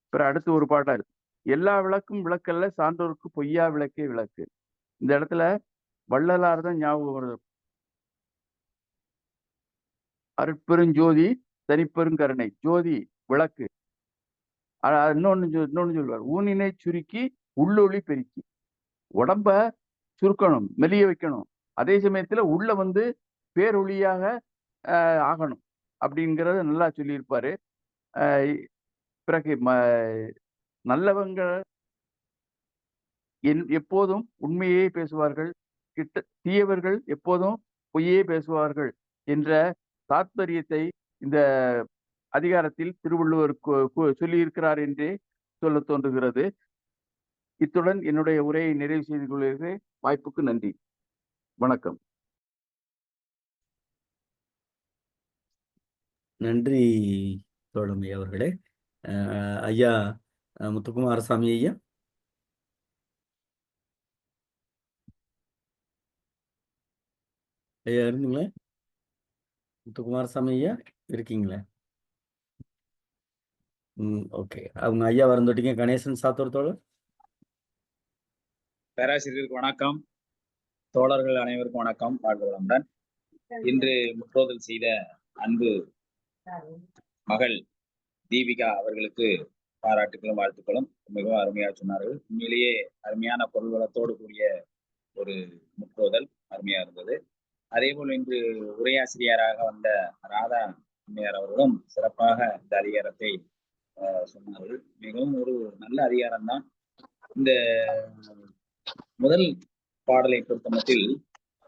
அப்புறம் அடுத்து ஒரு பாடல், எல்லா விளக்கும் விளக்கல்ல சான்றோருக்கு பொய்யா விளக்கே விளக்கு. இந்த இடத்துல வள்ளலார் தான் ஞாபகம் வருது. அருட்பெருஞ்சோதி தனிப்பெருங்கருணை, ஜோதி விளக்கு. இன்னொன்னு சொல்லுவார், ஊனினை சுருக்கி உள்ளொளி பெருக்கி. உடம்ப சுருக்கணும், மெலிய வைக்கணும், அதே சமயத்துல உள்ள பேரொளியாக ஆகணும் அப்படிங்கிறத நல்லா சொல்லியிருப்பாரு. பிறகு நல்லவங்க எப்போதும் உண்மையே பேசுவார்கள், தீயவர்கள் எப்போதும் பொய்யே பேசுவார்கள் என்ற தாத்பரியத்தை இந்த அதிகாரத்தில் திருவள்ளுவர் சொல்லியிருக்கிறார் என்றே சொல்ல தோன்றுகிறது. இத்துடன் என்னுடைய உரையை நிறைவு செய்து கொள்கிறேன். வாய்ப்புக்கு நன்றி. வணக்கம். நன்றி தோழமை அவர்களே. ஐயா முத்துக்குமாரசாமி ஐயா. ஐயா இருந்தீங்களே? முத்துக்குமாரசாமி ஐயா இருக்கீங்களே? ஓகே. அவங்க ஐயா வரந்தொட்டிங்க. கணேசன் சாத்தூர் தோழர். பேராசிரியருக்கு வணக்கம். தோழர்கள் அனைவருக்கும் வணக்கம். வாழ்க வளமுடன். இன்று முற்றோதல் செய்த அன்பு மகள் தீபிகா அவர்களுக்கு பாராட்டுகளும் வாழ்த்துக்களும். மிகவும் அருமையாக சொன்னார்கள். உண்மையிலேயே அருமையான பொருள் வளத்தோடு கூடிய ஒரு முற்றோதல் அருமையா இருந்தது. அதே போல் இன்று உரையாசிரியராக வந்த ராதா அம்மையார் அவர்களும் சிறப்பாக இந்த அதிகாரத்தை சொன்னார்கள். மிகவும் ஒரு நல்ல அதிகாரம் தான். இந்த முதல் பாடலை பொறுத்தமட்டில்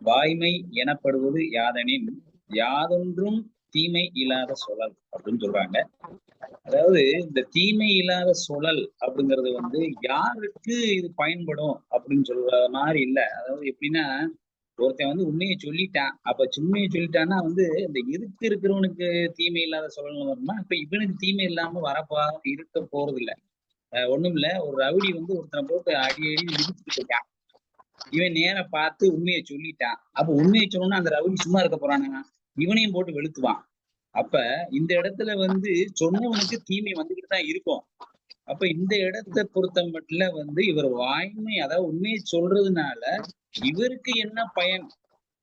வாய்மை எனப்படுவது யாதெனின் யாதொன்றும் தீமை இல்லாத சொலல் அப்படின்னு சொல்றாங்க. அதாவது இந்த தீமை இல்லாத சொலல் அப்படிங்கிறது வந்து யாருக்கு இது பயன்படும் அப்படின்னு சொல்ற மாதிரி இல்லை. அதாவது எப்படின்னா, ஒருத்தன் வந்து உண்மையை சொல்லிட்டான். அப்ப உண்மையை சொல்லிட்டான்னா வந்து இந்த எதிர்த்து இருக்கிறவனுக்கு தீமை இல்லாத சொல்லல் வருமா? இப்ப இவனுக்கு தீமை இல்லாம இருக்க போறது இல்லை. ஒண்ணும் இல்ல, ஒரு ரவுடி வந்து ஒருத்தனை போட்டு அடி மிதிச்சுட்டு இருக்கான். இவன் நேர பார்த்து உண்மையை சொல்லிட்டான். அப்ப உண்மையை சொன்னா அந்த ரவுடி சும்மா இருக்க போறானுங்க, இவனையும் போட்டு வெளுத்துவான். அப்ப இந்த இடத்துல வந்து சொன்னவனுக்கு தீமை வந்துகிட்டு தான் இருக்கும். அப்ப இந்த இடத்தை பொறுத்த மட்டும் வந்து இவர் வாய்மை, அதாவது உண்மையை சொல்றதுனால இவருக்கு என்ன பயன்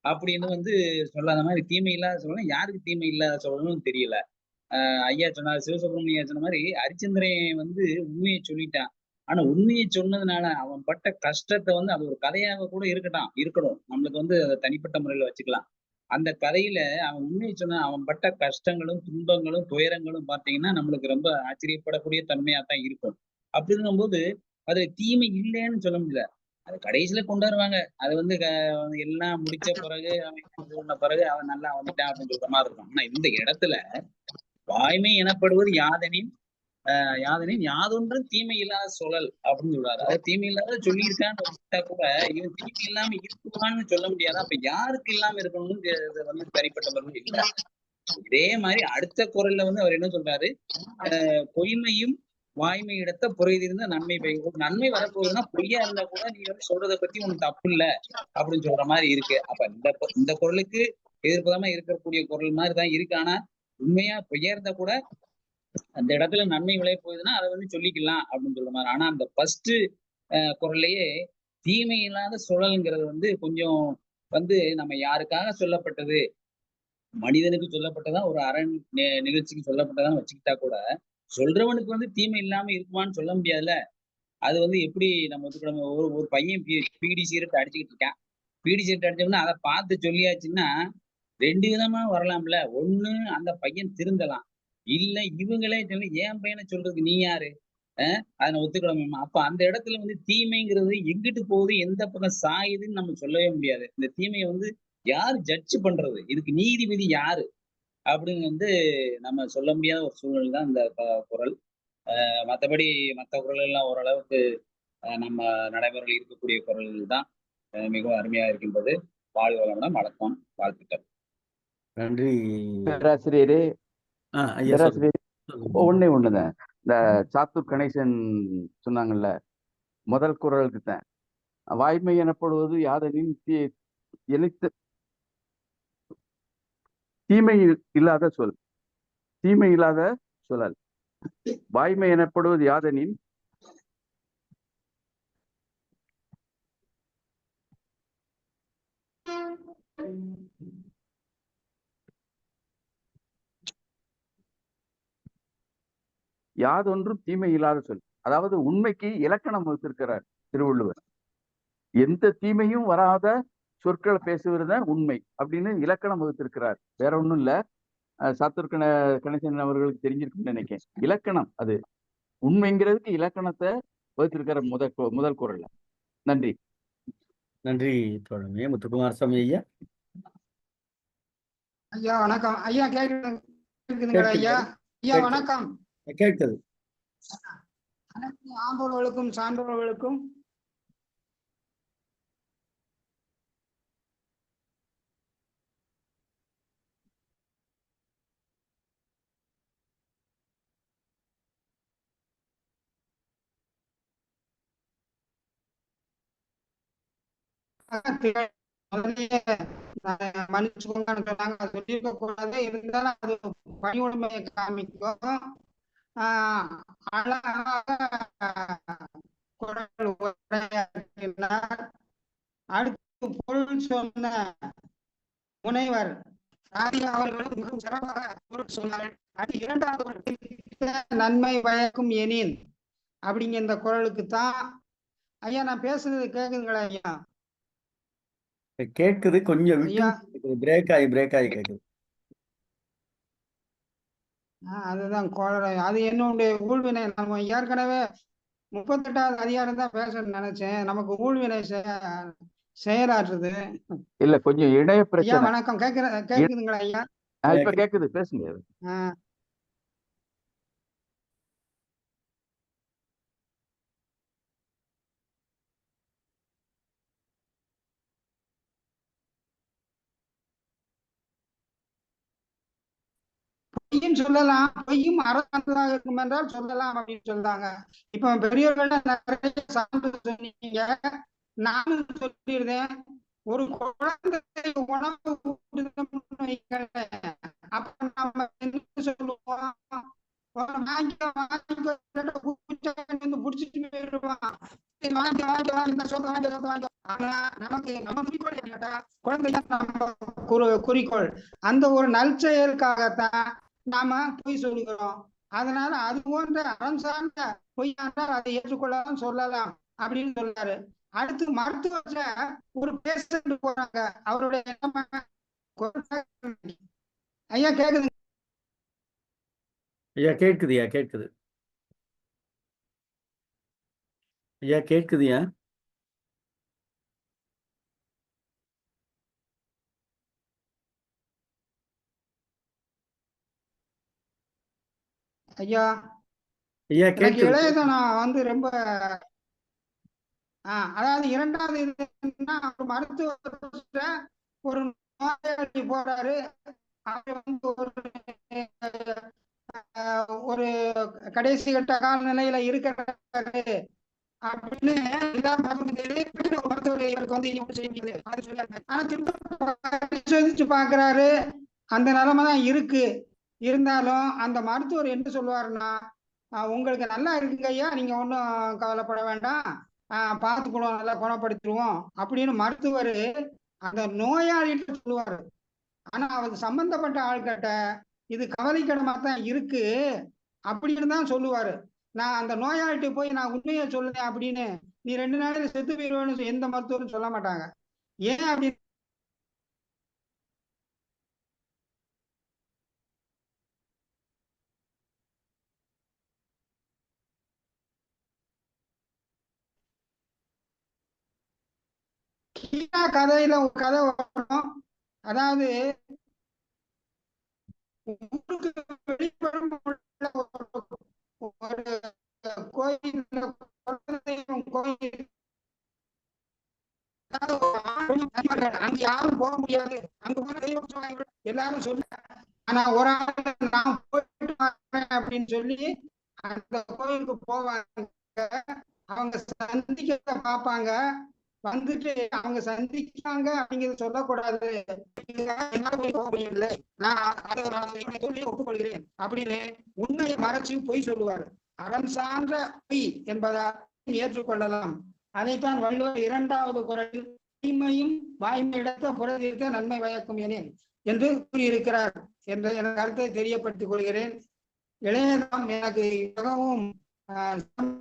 அப்படின்னு வந்து சொல்லாத மாதிரி தீமை இல்லாத சொல்லணும். யாருக்கு தீமை இல்லாத சொல்லணும்னு தெரியல. ஐயா சொன்னார், சிவசுப்ரமணியா சொன்ன மாதிரி ஹரிச்சந்திரன் வந்து உண்மையை சொல்லிட்டான். ஆனா உண்மையை சொன்னதுனால அவன் பட்ட கஷ்டத்தை வந்து அது ஒரு கதையாக கூட இருக்கணும். நம்மளுக்கு வந்து அதை தனிப்பட்ட முறையில வச்சுக்கலாம். அந்த கதையில அவன் உண்மையை சொன்ன அவன் பட்ட கஷ்டங்களும் துன்பங்களும் துயரங்களும் பார்த்தீங்கன்னா நம்மளுக்கு ரொம்ப ஆச்சரியப்படக்கூடிய தன்மையா தான் இருக்கும். அப்படி இருக்கும்போது அது தீமை இல்லைன்னு சொல்ல முடியல. அது கடைசியில கொண்டாடுவாங்க. அது வந்து எல்லாம் முடிச்ச பிறகு அவன் சொன்ன பிறகு அவன் நல்லா வந்துட்டான் அப்படின்னு சொல்ற மாதிரி இருக்கும். ஆனா இந்த இடத்துல வாய்மை எனப்படுவது யாதெனின் யாதொன்றும் தீமை இல்லாத சொல்லல் அப்படின்னு சொல்றாரு. அதாவது தீமை இல்லாத சொல்லியிருக்கான்னு வச்சுட்டா கூட இவன் தீமை இல்லாம இருக்குவான்னு சொல்ல முடியாது. அப்ப யாருக்கு இல்லாம இருக்கணும்னு வந்து தனிப்பட்டவர்கள் இல்லை. இதே மாதிரி அடுத்த குரல்ல வந்து அவர் என்ன சொல்றாரு, பொய்மையும் வாய்மை இடத்த புரைதிருந்த நன்மை பெய்யும். நன்மை வரப்போகுதுன்னா பொய்யா இருந்தா கூட நீ வந்து சொல்றதை பத்தி உனக்கு தப்பு இல்லை அப்படின்னு சொல்ற மாதிரி இருக்கு. அப்ப இந்த குரலுக்கு எதிர்ப்பதாம இருக்கக்கூடிய குரல் மாதிரி தான் இருக்கு. ஆனா உண்மையா பொய்யா இருந்தா கூட அந்த இடத்துல நன்மை விளைய போகுதுன்னா அதை வந்து சொல்லிக்கலாம் அப்படின்னு சொல்ற மாதிரி. ஆனா அந்த ஃபர்ஸ்ட் குரல்லையே தீமை இல்லாத சுழல்ங்கிறது வந்து கொஞ்சம் வந்து நம்ம யாருக்காக சொல்லப்பட்டது, மனிதனுக்கு சொல்லப்பட்டதா, ஒரு அரண் நிகழ்ச்சிக்கு சொல்லப்பட்டதான்னு வச்சுக்கிட்டா கூட சொல்றவனுக்கு வந்து தீமை இல்லாம இருக்குமான்னு சொல்ல முடியாதுல்ல. அது வந்து எப்படி நம்ம ஒத்துக்கிட ஒரு பையன் பீடி சிகரெட் அடிச்சுக்கிட்டு இருக்கான். பீடி சிகரெட் அடிச்சோம்னா அதை பார்த்து சொல்லியாச்சுன்னா 2 விதமா வரலாம்ல. ஒண்ணு அந்த பையன் திருந்தலாம், இல்ல இவங்களே சொல்லி என் பையனை சொல்றதுக்கு நீ யாரு, அதை ஒத்துக்கிடணுமா? அப்ப அந்த இடத்துல வந்து தீமைங்கிறது எங்கிட்டு போகுது, எந்த பக்கம் சாயுதுன்னு நம்ம சொல்லவே முடியாது. இந்த தீமையை வந்து யாரு ஜட்ஜ் பண்றது, இதுக்கு நீதிபதி யாரு அப்படின்னு வந்து நம்ம சொல்ல முடியாத ஒரு சூழ்நிலை தான் இந்த குரல். மற்றபடி மற்ற குரல் எல்லாம் ஓரளவுக்கு நம்ம நடைமுறையில் இருக்கக்கூடிய குரல்கள் தான் மிகவும் அருமையா இருக்கின்றது. வாழ்க வளமுடன். வணக்கம், வாழ்த்துக்கள். நன்றி பேராசிரியரே. ஐயா. பேராசிரியர் ஒண்ணே ஒண்ணுதான். இந்த சாத்தூர் கணேசன் சொன்னாங்கல்ல, முதல் குரலுக்கு தான் வாய்மை எனப்படுவது யாதெனின் தீமை இல்லாத சொல், தீமை இல்லாத சொல்லல். வாய்மை எனப்படுவது யாதெனின் யாதொன்றும் தீமை இல்லாத சொல். அதாவது உண்மைக்கு இலக்கணம் வகுத்திருக்கிறார் திருவள்ளுவர். எந்த தீமையும் வராத சொற்களை பேசுவதுதான் உண்மை அப்படின்னு இலக்கணம் வகுத்திருக்கிறார். வேற ஒண்ணும் இல்ல. சாத்தூர் கணேசன் அவர்களுக்கு தெரிஞ்சிருக்குன்னு நினைக்கிறேன். இலக்கணம் அது. உண்மைங்கிறதுக்கு இலக்கணத்தை வகுத்திருக்கிற முதல் குரல்ல. நன்றி. நன்றி தோழமே. முத்துக்குமாரசாமி ஐயா. ஐயா வணக்கம். ஐயா கேக்குதுங்களா? ஐயா ஐயா வணக்கம். கேட்குது. அனைத்து ஆண்டோர்களுக்கும் சான்றோர்களுக்கும் மன்னிச்சுக்கோங்கன்னு சொன்னாங்க. அது சொல்லியிருக்க கூடாது, இருந்தாலும் அது பணிவுடைமையை காமிக்கும். அழகாக குரல் உரையாற்றினார். அடுத்து பொருள் சொன்ன முனைவர் ராதிகா அவர்களும் மிகவும் சிறப்பாக பொருள் சொன்னார்கள். அது இரண்டாவது நன்மை பயக்கும் எனின் அப்படிங்கிற இந்த குரலுக்கு தான். ஐயா நான் பேசுறது கேக்குதுங்களா ஐயா? கேட்குது, கொஞ்சம் விட்டு ஐயா பிரேக் ஆகி கேட்குது. அதுதான் கோளரை. அது என்னுடைய ஊழ்வினை. நம்ம ஏற்கனவே 38வது அதிகாரம் தான் பேசணும்னு நினைச்சேன். நமக்கு ஊழ்வினை செயலாற்றுது. இல்ல கொஞ்சம் இணைய ஐயா பிரச்சனை. வணக்கம். கேக்குதுங்களா ஐயா? இப்ப கேக்குது, பேசுங்க. பொய்யும் சொல்லலாம், பொய்யும் அரசாங்கதாக இருக்கும் என்றால் சொல்லலாம் அப்படின்னு சொல்றாங்க. இப்ப பெரியவர்கள நிறைய சான்று சொன்னீங்க, நானும் சொல்லியிருந்தேன். ஒரு குழந்தை உணவு அப்ப நம்ம என்ன சொல்லுவோம், புடிச்சிட்டு போயிடுவான். ஆனா நமக்கு நம்ம குறிக்கோள் என்னடா, குழந்தை நம்ம குறிக்கோள். அந்த ஒரு நற்செயலுக்காகத்தான் நாம பொய் சொல்லுகிறோம். அதனால அது போன்ற அறம் சார்ந்த பொய்யாண்டால் அதை ஏற்றுக்கொள்ளலாம், சொல்லலாம் அப்படின்னு சொல்றாரு. அடுத்து மருத்துவத்துல ஒரு பேஷண்ட் போறாங்க, அவருடைய ஐயா கேக்குது? ஐயா கேட்குதுயா, கேட்குது ஐயா, கேட்குதுயா. ஐயா ஐயா எனக்கு கேட்குது. இளையத நான் வந்து ரொம்ப அதாவது இரண்டாவது இதுன்னா, ஒரு மருத்துவ ஒரு நோயாளி போறாரு, அவர் வந்து ஒரு கடைசி கட்ட காலநிலையில இருக்கிறாரு அப்படின்னு மருத்துவர் இவருக்கு வந்து செய்ய முடியாது. ஆனா திரும்ப பரிசோதிச்சு பாக்குறாரு, அந்த நிலைமை தான் இருக்கு. இருந்தாலும் அந்த மருத்துவர் என்ன சொல்லுவாருன்னா, உங்களுக்கு நல்லா இருக்குங்க ஐயா, நீங்க ஒன்றும் கவலைப்பட வேண்டாம், பார்த்துக்கணும், நல்லா குணப்படுத்திடுவோம் அப்படின்னு மருத்துவர் அந்த நோயாளிகிட்ட சொல்லுவாரு. ஆனா அவர் சம்பந்தப்பட்ட ஆள்கிட்ட இது கவலைக்கிடமா தான் இருக்கு அப்படின்னு தான் சொல்லுவாரு. நான் அந்த நோயாளிகிட்ட போய் நான் உண்மையை சொல்லுறேன் அப்படின்னு, நீ 2 நாளையில செத்து போயிடுவேன்னு எந்த மருத்துவரும் சொல்ல மாட்டாங்க. ஏன் அப்படி? கதையில ஒரு கதை வரும். அதாவது ஊருக்கு வெளிப்புறம் ஒரு கோயில் கோயில், அங்க யாரும் போக முடியாது, அங்க போன தெய்வம் எல்லாரும் சொல்லி, ஆனா ஒரு ஆள் நான் போயிட்டு வரேன் அப்படின்னு சொல்லி அந்த கோயிலுக்கு போவாங்க. அவங்க சந்திக்க பார்ப்பாங்க, வந்துட்டு அவங்க சந்திக்காங்க அப்படிங்கிறது சொல்லக்கூடாது, போக முடியல, நான் அதை சொல்லி ஒப்புக்கொள்கிறேன் அப்படின்னு உண்மையை மறைச்சு பொய் சொல்லுவார். அறம் சார்ந்த பொய் என்பதால் ஏற்றுக்கொள்ளலாம். அதைத்தான் வள்ளுவர் 2வது குறளில் தீமையும் வாய்மையிடத்த புறதீர்த்த நன்மை பயக்கும் எனின் என்று கூறியிருக்கிறார் என்ற என் கருத்தை தெரியப்படுத்திக் கொள்கிறேன். இளையதாம் எனக்கு மிகவும்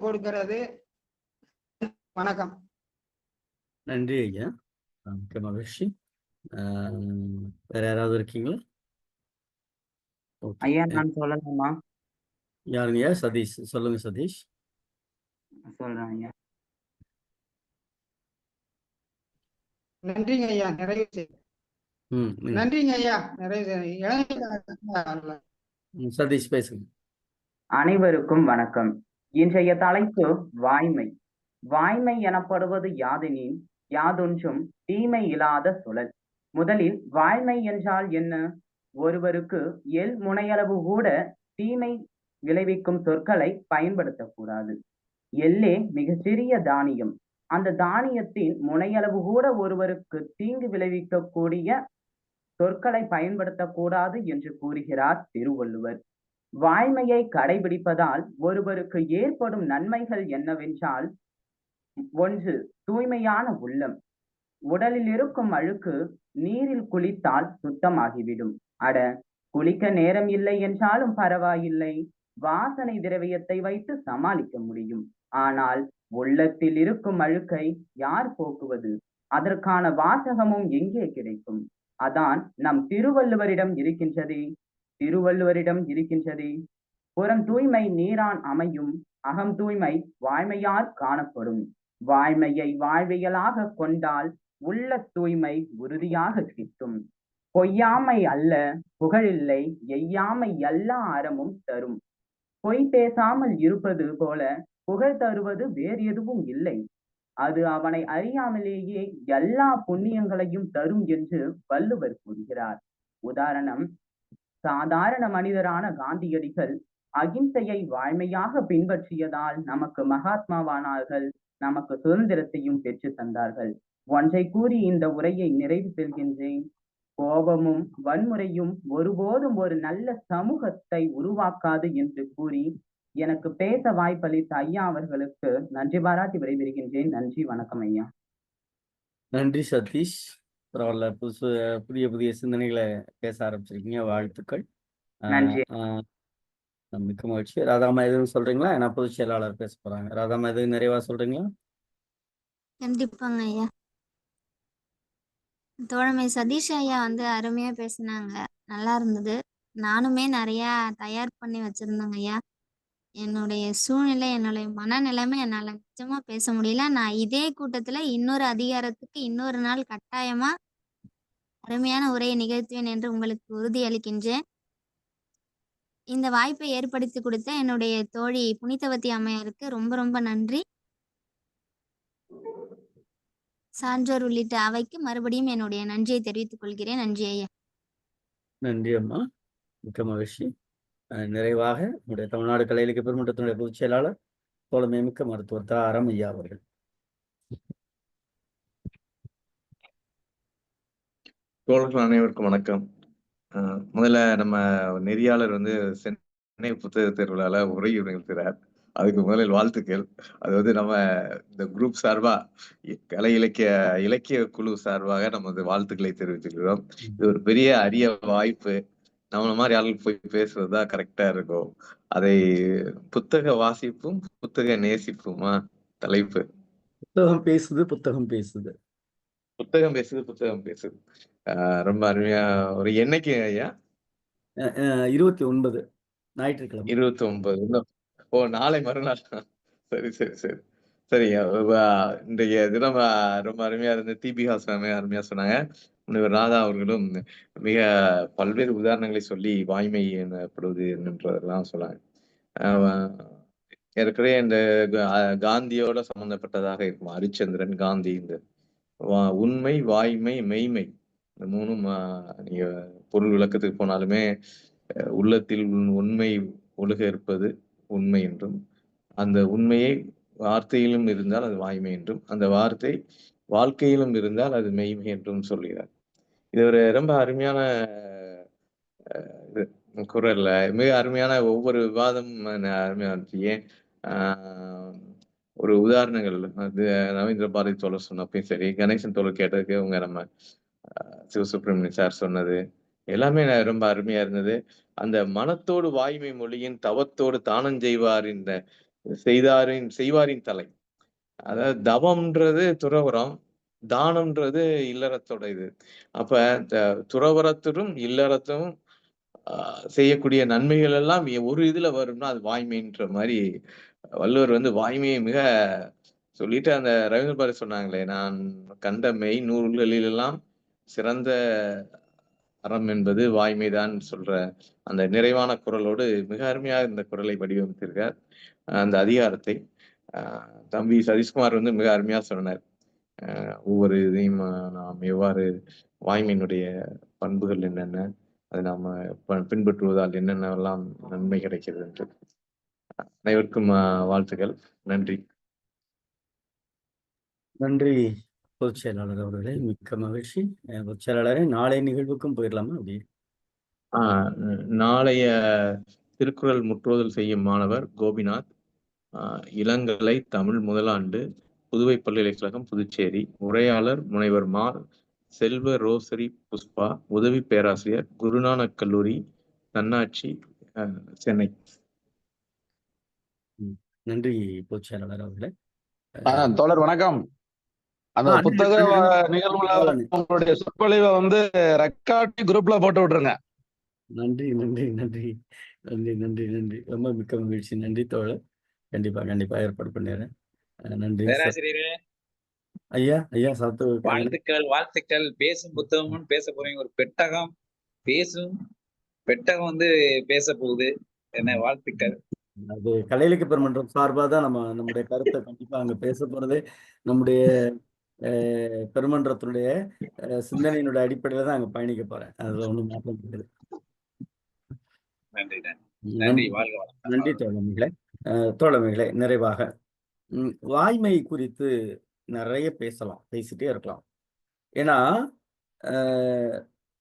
கொடுக்கிறது. வணக்கம். நன்றி ஐயா, மிக்க மகிழ்ச்சி. வேற யாராவது இருக்கீங்களா? ஐயா நான் சொல்லலாமா? யாருங்கய்யா? சதீஷ், சொல்லுங்க சதீஷ். சொல்றேன் ஐயா. நன்றிங்க ஐயா, நிறைவு செய்ய. நன்றிங்க ஐயா, நிறைவு. சதீஷ் பேசுங்க. அனைவருக்கும் வணக்கம். இன்றைய தலைப்பு வாய்மை. வாய்மை எனப்படுவது யாதெனின், யாதொன்றும் தீமை இல்லாத சுழல். முதலில் வாய்மை என்றால் என்ன? ஒருவருக்கு எள் முனையளவு கூட தீமை விளைவிக்கும் சொற்களை பயன்படுத்தக்கூடாது. எள்ளே மிக சிறிய தானியம். அந்த தானியத்தின் முனையளவு கூட ஒருவருக்கு தீங்கு விளைவிக்கக்கூடிய சொற்களை பயன்படுத்தக்கூடாது என்று கூறுகிறார் திருவள்ளுவர். வாய்மையை கடைபிடிப்பதால் ஒருவருக்கு ஏற்படும் நன்மைகள் என்னவென்றால், 1. தூய்மையான உள்ளம். உடலில் இருக்கும் அழுக்கு நீரில் குளித்தால் சுத்தமாகிவிடும். அட, குளிக்க நேரம் இல்லை என்றாலும் பரவாயில்லை, வாசனை திரவியத்தை வைத்து சமாளிக்க முடியும். ஆனால் உள்ளத்தில் இருக்கும் அழுக்கை யார் போக்குவது? அதற்கான வாசகமும் எங்கே கிடைக்கும்? அதான் நம் திருவள்ளுவரிடம் இருக்கின்றதே. புறம் தூய்மை நீரான் அமையும், அகம் தூய்மை வாய்மையால் காணப்படும். வாய்மையை வாழ்வியலாக கொண்டால் உள்ள தூய்மை உறுதியாக கிட்டும். பொய்யாமை அல்ல புகழில்லை, எய்யாமை எல்லா அறமும் தரும். பொய் பேசாமல் இருப்பது போல புகழ் தருவது வேறு எதுவும் இல்லை. அது அவனை அறியாமலேயே எல்லா புண்ணியங்களையும் தரும் என்று வள்ளுவர் கூறுகிறார். உதாரணம், சாதாரண மனிதரான காந்தியடிகள் அகிம்சையை வாய்மையாக பின்பற்றியதால் நமக்கு மகாத்மாவானார்கள், நமக்கு சுதந்திரத்தையும் பெற்று தந்தார்கள். ஒன்றை கூறி இந்த உரையை நிறைவு செல்கின்றேன். கோபமும் வன்முறையும் ஒருபோதும் ஒரு நல்ல சமூகத்தை உருவாக்காது என்று கூறி எனக்கு பேச வாய்ப்பளித்த ஐயா அவர்களுக்கு நன்றி பாராட்டி விடைபெறுகின்றேன். நன்றி, வணக்கம் ஐயா. நன்றி சதீஷ். பரவாயில்ல, புதிய புதிய சிந்தனைகளை பேச ஆரம்பிச்சிருக்கீங்க. வாழ்த்துக்கள். நன்றி. மிக்க மகிழ்ச்சி. ராதாமா எதுவும் சொல்றீங்களா? ஏன்னா பொதுச் செயலாளர் பேச போறாங்க. ராதாமா எதுவும் நிறைவா சொல்றீங்களா? கண்டிப்பாங்க ஐயா. தோழமை சதீஷ் ஐயா வந்து அருமையா பேசினாங்க, நல்லா இருந்தது. நானுமே நிறைய தயார் பண்ணி வச்சிருந்தேங்க ஐயா. என்னுடைய சூழ்நிலை, என்னுடைய மனநிலைமை என்னால நிச்சயமா பேச முடியல. நான் இதே கூட்டத்துல இன்னொரு அதிகாரத்துக்கு இன்னொரு நாள் கட்டாயமா அருமையான உரையை நிகழ்த்துவேன் என்று உங்களுக்கு உறுதி அளிக்கின்றேன். இந்த வாய்ப்பை ஏற்படுத்தி கொடுத்த என்னுடைய தோழி புனிதவதி அம்மையாருக்கு ரொம்ப ரொம்ப நன்றி. சான்றோர் உள்ளிட்ட அவைக்கு மறுபடியும் என்னுடைய நன்றியை தெரிவித்துக் கொள்கிறேன். நன்றி ஐயா. நன்றி அம்மா, மிக்க மகிழ்ச்சி. நிறைவாக நம்முடைய தமிழ்நாடு கலை இலக்கிய பெருமன்றத்தினுடைய பொதுச் செயலாளர் தோழமை மிக்க மருத்துவர் அறம் ஐயா அவர்கள். தோழர்கள் அனைவருக்கும் வணக்கம். முதல்ல நம்ம நெறியாளர் சென்னை புத்தக திருவிழால உரை நிகழ்த்துறார். அதுக்கு முதலில் வாழ்த்துக்கள். அது நம்ம இந்த குரூப் சார்பா கலை இலக்கிய குழு சார்பாக நமது வாழ்த்துக்களை தெரிவித்துக்கிறோம். இது ஒரு பெரிய அரிய வாய்ப்பு. நம்மள மாதிரி ஆளுக்கு போய் பேசுறதுதான் கரெக்டா இருக்கும். அதை புத்தக வாசிப்பும் புத்தக நேசிப்புமா தலைப்பு. புத்தகம் பேசுது. ரொம்ப அருமையா. ஒரு என்னைக்கு ஐயா? 29 ஞாயிற்றுக்கிழமை. 29. ஓ, நாளை மறுநாள். சரி. இன்றைய தினம் ரொம்ப அருமையா இருந்து தீபிகாசமே அருமையா சொன்னாங்க. முனைவர் ராதா அவர்களும் மிக பல்வேறு உதாரணங்களை சொல்லி வாய்மை எனப்படுவது என்னன்றதெல்லாம் சொன்னாங்க. ஏற்கனவே இந்த காந்தியோட சம்பந்தப்பட்டதாக இருக்கும். ஹரிச்சந்திரன், காந்தி, இந்த உண்மை, வாய்மை, மெய்மை, இந்த மூணும் நீங்க பொருள் விளக்கத்துக்கு போனாலுமே உள்ளத்தில் உண்மை ஒழுக இருப்பது உண்மை என்றும், அந்த உண்மையை வார்த்தையிலும் இருந்தால் அது வாய்மை என்றும், அந்த வார்த்தை வாழ்க்கையிலும் இருந்தால் அது மெய்மை என்றும் சொல்கிறார். இது ஒரு ரொம்ப அருமையான குரல்ல மிக அருமையான ஒவ்வொரு விவாதம் அருமையா இருந்துச்சு. ஏன் ஒரு உதாரணங்கள் அது ரவீந்திர பாரதி தோழர் சொன்னப்பையும் சரி, கணேசன் தோழர் கேட்டதுக்கு அவங்க நம்ம சிவசுப்ரமணியன் சார் சொன்னது எல்லாமே ரொம்ப அருமையா இருந்தது. அந்த மனத்தோடு வாய்மை மொழியின் தவத்தோடு தானம் செய்வாரின் தலை. அதாவது தவம்ன்றது துறவரம், தானம்ன்றது இல்லறத்தோட இது. அப்ப துறவரத்திலும் இல்லறத்தும் செய்யக்கூடிய நன்மைகள் எல்லாம் ஒரு இதுல வரும்னா அது வாய்மைன்ற மாதிரி வள்ளுவர் வாய்மையை மிக சொல்லிட்டு அந்த ரவீந்திர பாரதி சொன்னாங்களே, நான் கண்ட மெய் நூல்களிலெல்லாம் சிறந்த அறம் என்பது வாய்மைதான் சொல்ற அந்த நிறைவான குரலோடு மிக அருமையாக இந்த குரலை வடிவமைத்திருக்கார். அந்த அதிகாரத்தை தம்பி சதீஷ்குமார் மிக அருமையா சொன்னார். ஒவ்வொரு இதையும் நாம் எவ்வாறு வாய்மையினுடைய பண்புகள் என்னென்ன, அதை நாம பின்பற்றுவதால் என்னென்னலாம் நன்மை கிடைக்கிறது என்று. அனைவருக்கும் வாழ்த்துக்கள். நன்றி. நன்றி பொதுச் செயலாளர் அவர்களே, மிக்க மகிழ்ச்சி. பொதுச் செயலாளரே, நாளை நிகழ்வுக்கும் போயிடலாமா? அப்படி நாளைய திருக்குறள் முற்றோதல் செய்யும் மாணவர் கோபிநாத், இளங்கலை தமிழ் முதலாண்டு, புதுவை பல்கலைக்கழகம், புதுச்சேரி. உரையாளர் முனைவர் மா. செல்வ ரோசரி புஷ்பா, உதவி பேராசிரியர், குருநானக் கல்லூரி, தன்னாட்சி, சென்னை. நன்றி பொதுச் செயலாளர் அவர்களே. தோழர் வணக்கம். அந்த புத்தக நிகழ்வுல உங்களுடைய சொற்பொழிவை வந்து ரெக்கார்ட் குரூப்ல போட்டு விட்டுருங்க. நன்றி நன்றி நன்றி நன்றி நன்றி நன்றி ரொம்ப மிக்க மகிழ்ச்சி. நன்றி தோழர். கண்டிப்பா ஏற்பாடு பண்ணிடுறேன். நன்றி பேராசிரியரே. ஐயா ஐயா சாத்து வாழ்த்துக்கள். பேசும் புத்தகம்னு பேச போறீங்க. ஒரு பெட்டகம் பேசும் பெட்டகம் வந்து பேச போகுது. என்ன வாழ்த்துக்கள். அது கலை இலக்கிய பெருமன்றம் சார்பாக தான் நம்முடைய கருத்தை கண்டிப்பா அங்க பேச போறதே. நம்முடைய பெருமன்றத்தினுடைய சிந்தனையினுடைய அடிப்படையில தான் அங்க பயணிக்க போறேன். அதுல ஒண்ணும் மாற்றம் கிடையாது. நன்றி தோழமைகளே. தோழமைகளே, நிறைவாக வாய்மை குறித்து நிறைய பேசலாம், பேசிட்டே இருக்கலாம். ஏன்னா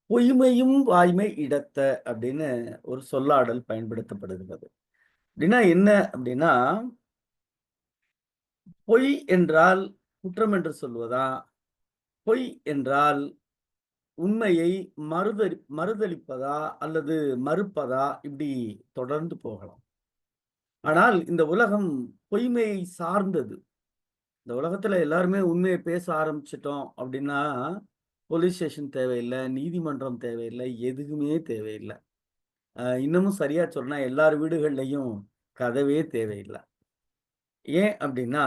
பொய்மையும் வாய்மை இடத்த அப்படின்னு ஒரு சொல்லாடல் பயன்படுத்தப்படுகிறது. அப்படின்னா என்ன அப்படின்னா, பொய் என்றால் குற்றம் என்று சொல்வதா, பொய் என்றால் உண்மையை மறுதளிப்பதா அல்லது மறுப்பதா, இப்படி தொடர்ந்து போகலாம். ஆனால் இந்த உலகம் பொய்மையை சார்ந்தது. இந்த உலகத்துல எல்லாருமே உண்மையை பேச ஆரம்பிச்சிட்டோம் அப்படின்னா போலீஸ் ஸ்டேஷன் தேவையில்லை, நீதிமன்றம் தேவையில்லை, எதுவுமே தேவையில்லை. இன்னமும் சரியா சொன்னா எல்லார் வீடுகள்லையும் கதவே தேவையில்லை. ஏன் அப்படின்னா,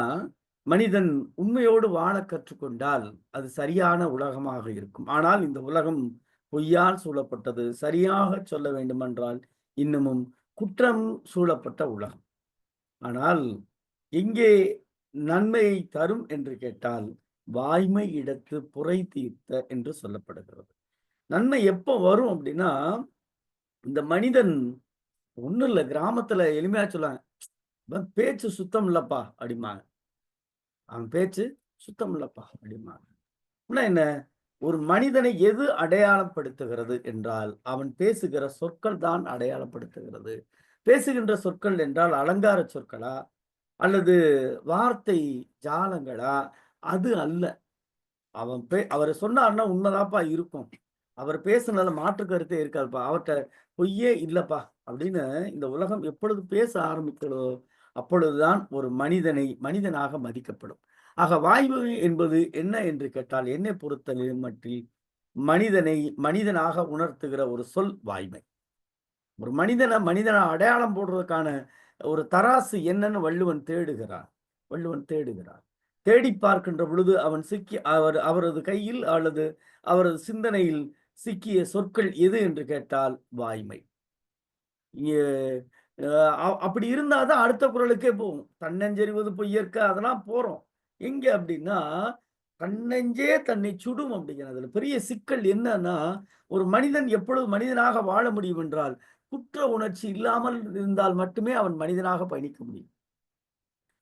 மனிதன் உண்மையோடு வாழ கற்றுக்கொண்டால் அது சரியான உலகமாக இருக்கும். ஆனால் இந்த உலகம் பொய்யால் சூழப்பட்டது. சரியாக சொல்ல வேண்டுமென்றால் இன்னமும் குற்றம் சூழப்பட்ட உலகம். ஆனால் எங்கே நன்மையை தரும் என்று கேட்டால் வாய்மை இடத்து புரை தீர்த்த என்று சொல்லப்படுகிறது. நன்மை எப்போ வரும் அப்படின்னா, இந்த மனிதன் ஒண்ணும் இல்லை, கிராமத்துல எளிமையா சொல்லுவாங்க, பேச்சு சுத்தம் இல்லப்பா அப்படிம்பாங்க. அவன் பேச்சு சுத்தம் இல்லப்பா அப்படிம்பாங்க. என்ன, ஒரு மனிதனை எது அடையாளப்படுத்துகிறது என்றால் அவன் பேசுகிற சொற்கள் தான் அடையாளப்படுத்துகிறது. பேசுகின்ற சொற்கள் என்றால் அலங்கார சொற்களா அல்லது வார்த்தை ஜாலங்களா? அது அல்ல. அவர் சொன்னார்னா உண்மைதாப்பா இருக்கும், அவர் பேசுனதுல மாற்று கருத்தே இருக்காதுப்பா, அவர்கிட்ட பொய்யே இல்லப்பா அப்படின்னு இந்த உலகம் எப்பொழுது பேச ஆரம்பிக்கிறதோ அப்பொழுதுதான் ஒரு மனிதனாக மதிக்கப்படும். ஆக வாய்மை என்பது என்ன என்று கேட்டால், என்னை பொறுத்தவரை மட்டில் மனிதனை மனிதனாக உணர்த்துகிற ஒரு சொல் வாய்மை. ஒரு மனிதனை அடையாளம் போடுறதுக்கான ஒரு தராசு என்னன்னு வள்ளுவன் தேடுகிறார். தேடி பார்க்கின்ற பொழுது அவன் அவரது கையில் அல்லது அவரது சிந்தனையில் சிக்கிய சொற்கள் எது என்று கேட்டால் வாய்மை. அப்படி இருந்தாதான் அடுத்த குறளுக்கே போகும். தன்னஞ்செறிவது பொய்யற்க, அதெல்லாம் போறோம். எங்க அப்படின்னா, தன்னெஞ்சே தன்னை சுடும் அப்படிங்கிறதுல பெரிய சிக்கல் என்னன்னா, ஒரு மனிதன் எப்பொழுது மனிதனாக வாழ முடியும் என்றால் குற்ற உணர்ச்சி இல்லாமல் இருந்தால் மட்டுமே அவன் மனிதனாக பயணிக்க முடியும்.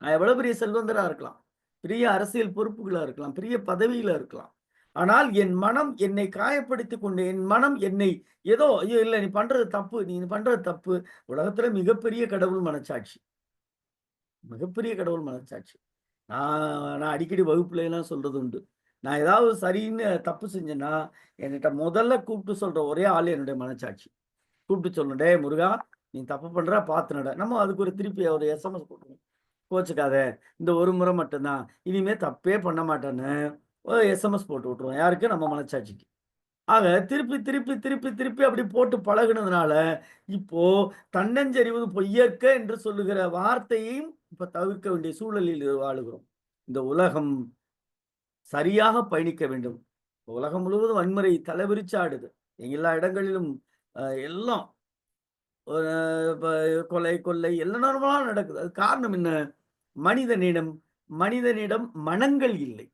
நான் எவ்வளவு பெரிய செல்வந்தரா இருக்கலாம், பெரிய அரசியல் பொறுப்புகளா இருக்கலாம், பெரிய பதவியில இருக்கலாம். ஆனால் என் மனம் என்னை காயப்படுத்தி கொண்டு, என் மனம் என்னை ஏதோ ஐயோ இல்லை நீ பண்றது தப்பு. உலகத்துல மிகப்பெரிய கடவுள் மனச்சாட்சி. நான் அடிக்கடி வகுப்புல எல்லாம் சொல்றது உண்டு. நான் ஏதாவது சரின்னு தப்பு செஞ்சேன்னா என்கிட்ட முதல்ல கூப்பிட்டு சொல்ற ஒரே ஆள் என்னுடைய மனச்சாட்சி. கூப்பிட்டு சொல்லணும், டே முருகா நீ தப்பு பண்ற பார்த்துனட. நம்ம அதுக்கு ஒரு திருப்பி ஒரு SMS போட்டுருவோம், கோச்சுக்காத, இந்த ஒரு முறை மட்டும்தான், இனிமே தப்பே பண்ண மாட்டேன்னு ஒரு SMS போட்டு விட்டுருவோம். யாருக்கு? நம்ம மனச்சாட்சிக்கு. ஆக திருப்பி அப்படி போட்டு பழகுனதுனால இப்போ தன்னஞ்சறிவது பொய்யற்க என்று சொல்லுகிற வார்த்தையையும் இப்ப தவிர்க்க வேண்டிய சூழலில் வாழுகிறோம். இந்த உலகம் சரியாக பயணிக்க வேண்டும். உலகம் முழுவதும் வன்முறை தலைவிரிச்சாடுது. எல்லா இடங்களிலும் எல்லாம் கொலை கொள்ளை எல்லாம் நார்மலா நடக்குது. அது காரணம் என்ன? மனிதனிடம் மனங்கள் இல்லை.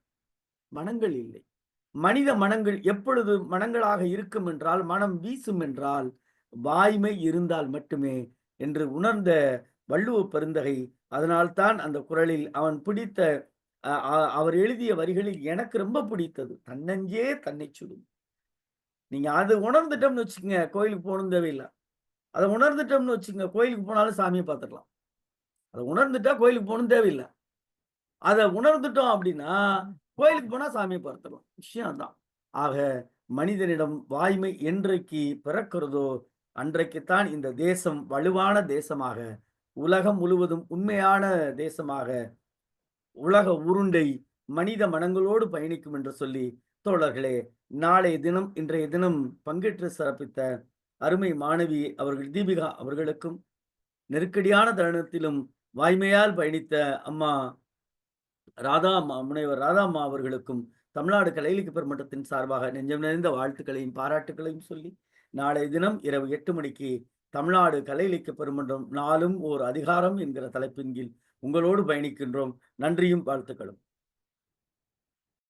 மனித மனங்கள் எப்பொழுது மனங்களாக இருக்கும் என்றால், மனம் வீசும் என்றால் வாய்மை இருந்தால் மட்டுமே என்று உணர்ந்த வள்ளுவ பெருந்தகை, அதனால்தான் அந்த குறளில் அவன் பிடித்த அவர் எழுதிய வரிகளில் எனக்கு ரொம்ப பிடித்தது, தன்னஞ்சே தன்னை சுடும். நீங்க அது உணர்ந்துட்டோம்னு வச்சுக்கங்க, கோயிலுக்கு போகணும் தேவையில்லை. அதை உணர்ந்துட்டோம்னு வச்சுக்கங்க, கோயிலுக்கு போனாலும் சாமியை பார்த்துடலாம். அதை உணர்ந்துட்டா கோயிலுக்கு போகணும் தேவையில்லை. அதை உணர்ந்துட்டோம் அப்படின்னா கோயிலுக்கு போனா சாமியை பார்த்துடலாம். விஷயம் தான். ஆக மனிதனிடம் வாய்மை என்றைக்கு பிறக்கிறதோ அன்றைக்குத்தான் இந்த தேசம் வலுவான தேசமாக, உலகம் முழுவதும் உண்மையான தேசமாக, உலக உருண்டை மனித மனங்களோடு பயணிக்கும் என்று சொல்லி, தோழர்களே, நாளைய தினம் இன்றைய தினம் பங்கேற்று சிறப்பித்த அருமை மாணவி அவர்கள் தீபிகா அவர்களுக்கும், நெருக்கடியான தருணத்திலும் வாய்மையால் பயணித்த அம்மா முனைவர் ராதாம்மா அவர்களுக்கும் தமிழ்நாடு கலை இலக்கிய பெருமன்றத்தின் சார்பாக நெஞ்சம் நிறைந்த வாழ்த்துக்களையும் பாராட்டுகளையும் சொல்லி, நாளைய தினம் இரவு 8 மணிக்கு தமிழ்நாடு கலை இலக்கிய பெருமன்றம் நாளும் ஓர் அதிகாரம் என்கிற தலைப்பின் கீழ் உங்களோடு பயணிக்கின்றோம். நன்றியும் வாழ்த்துக்களும்.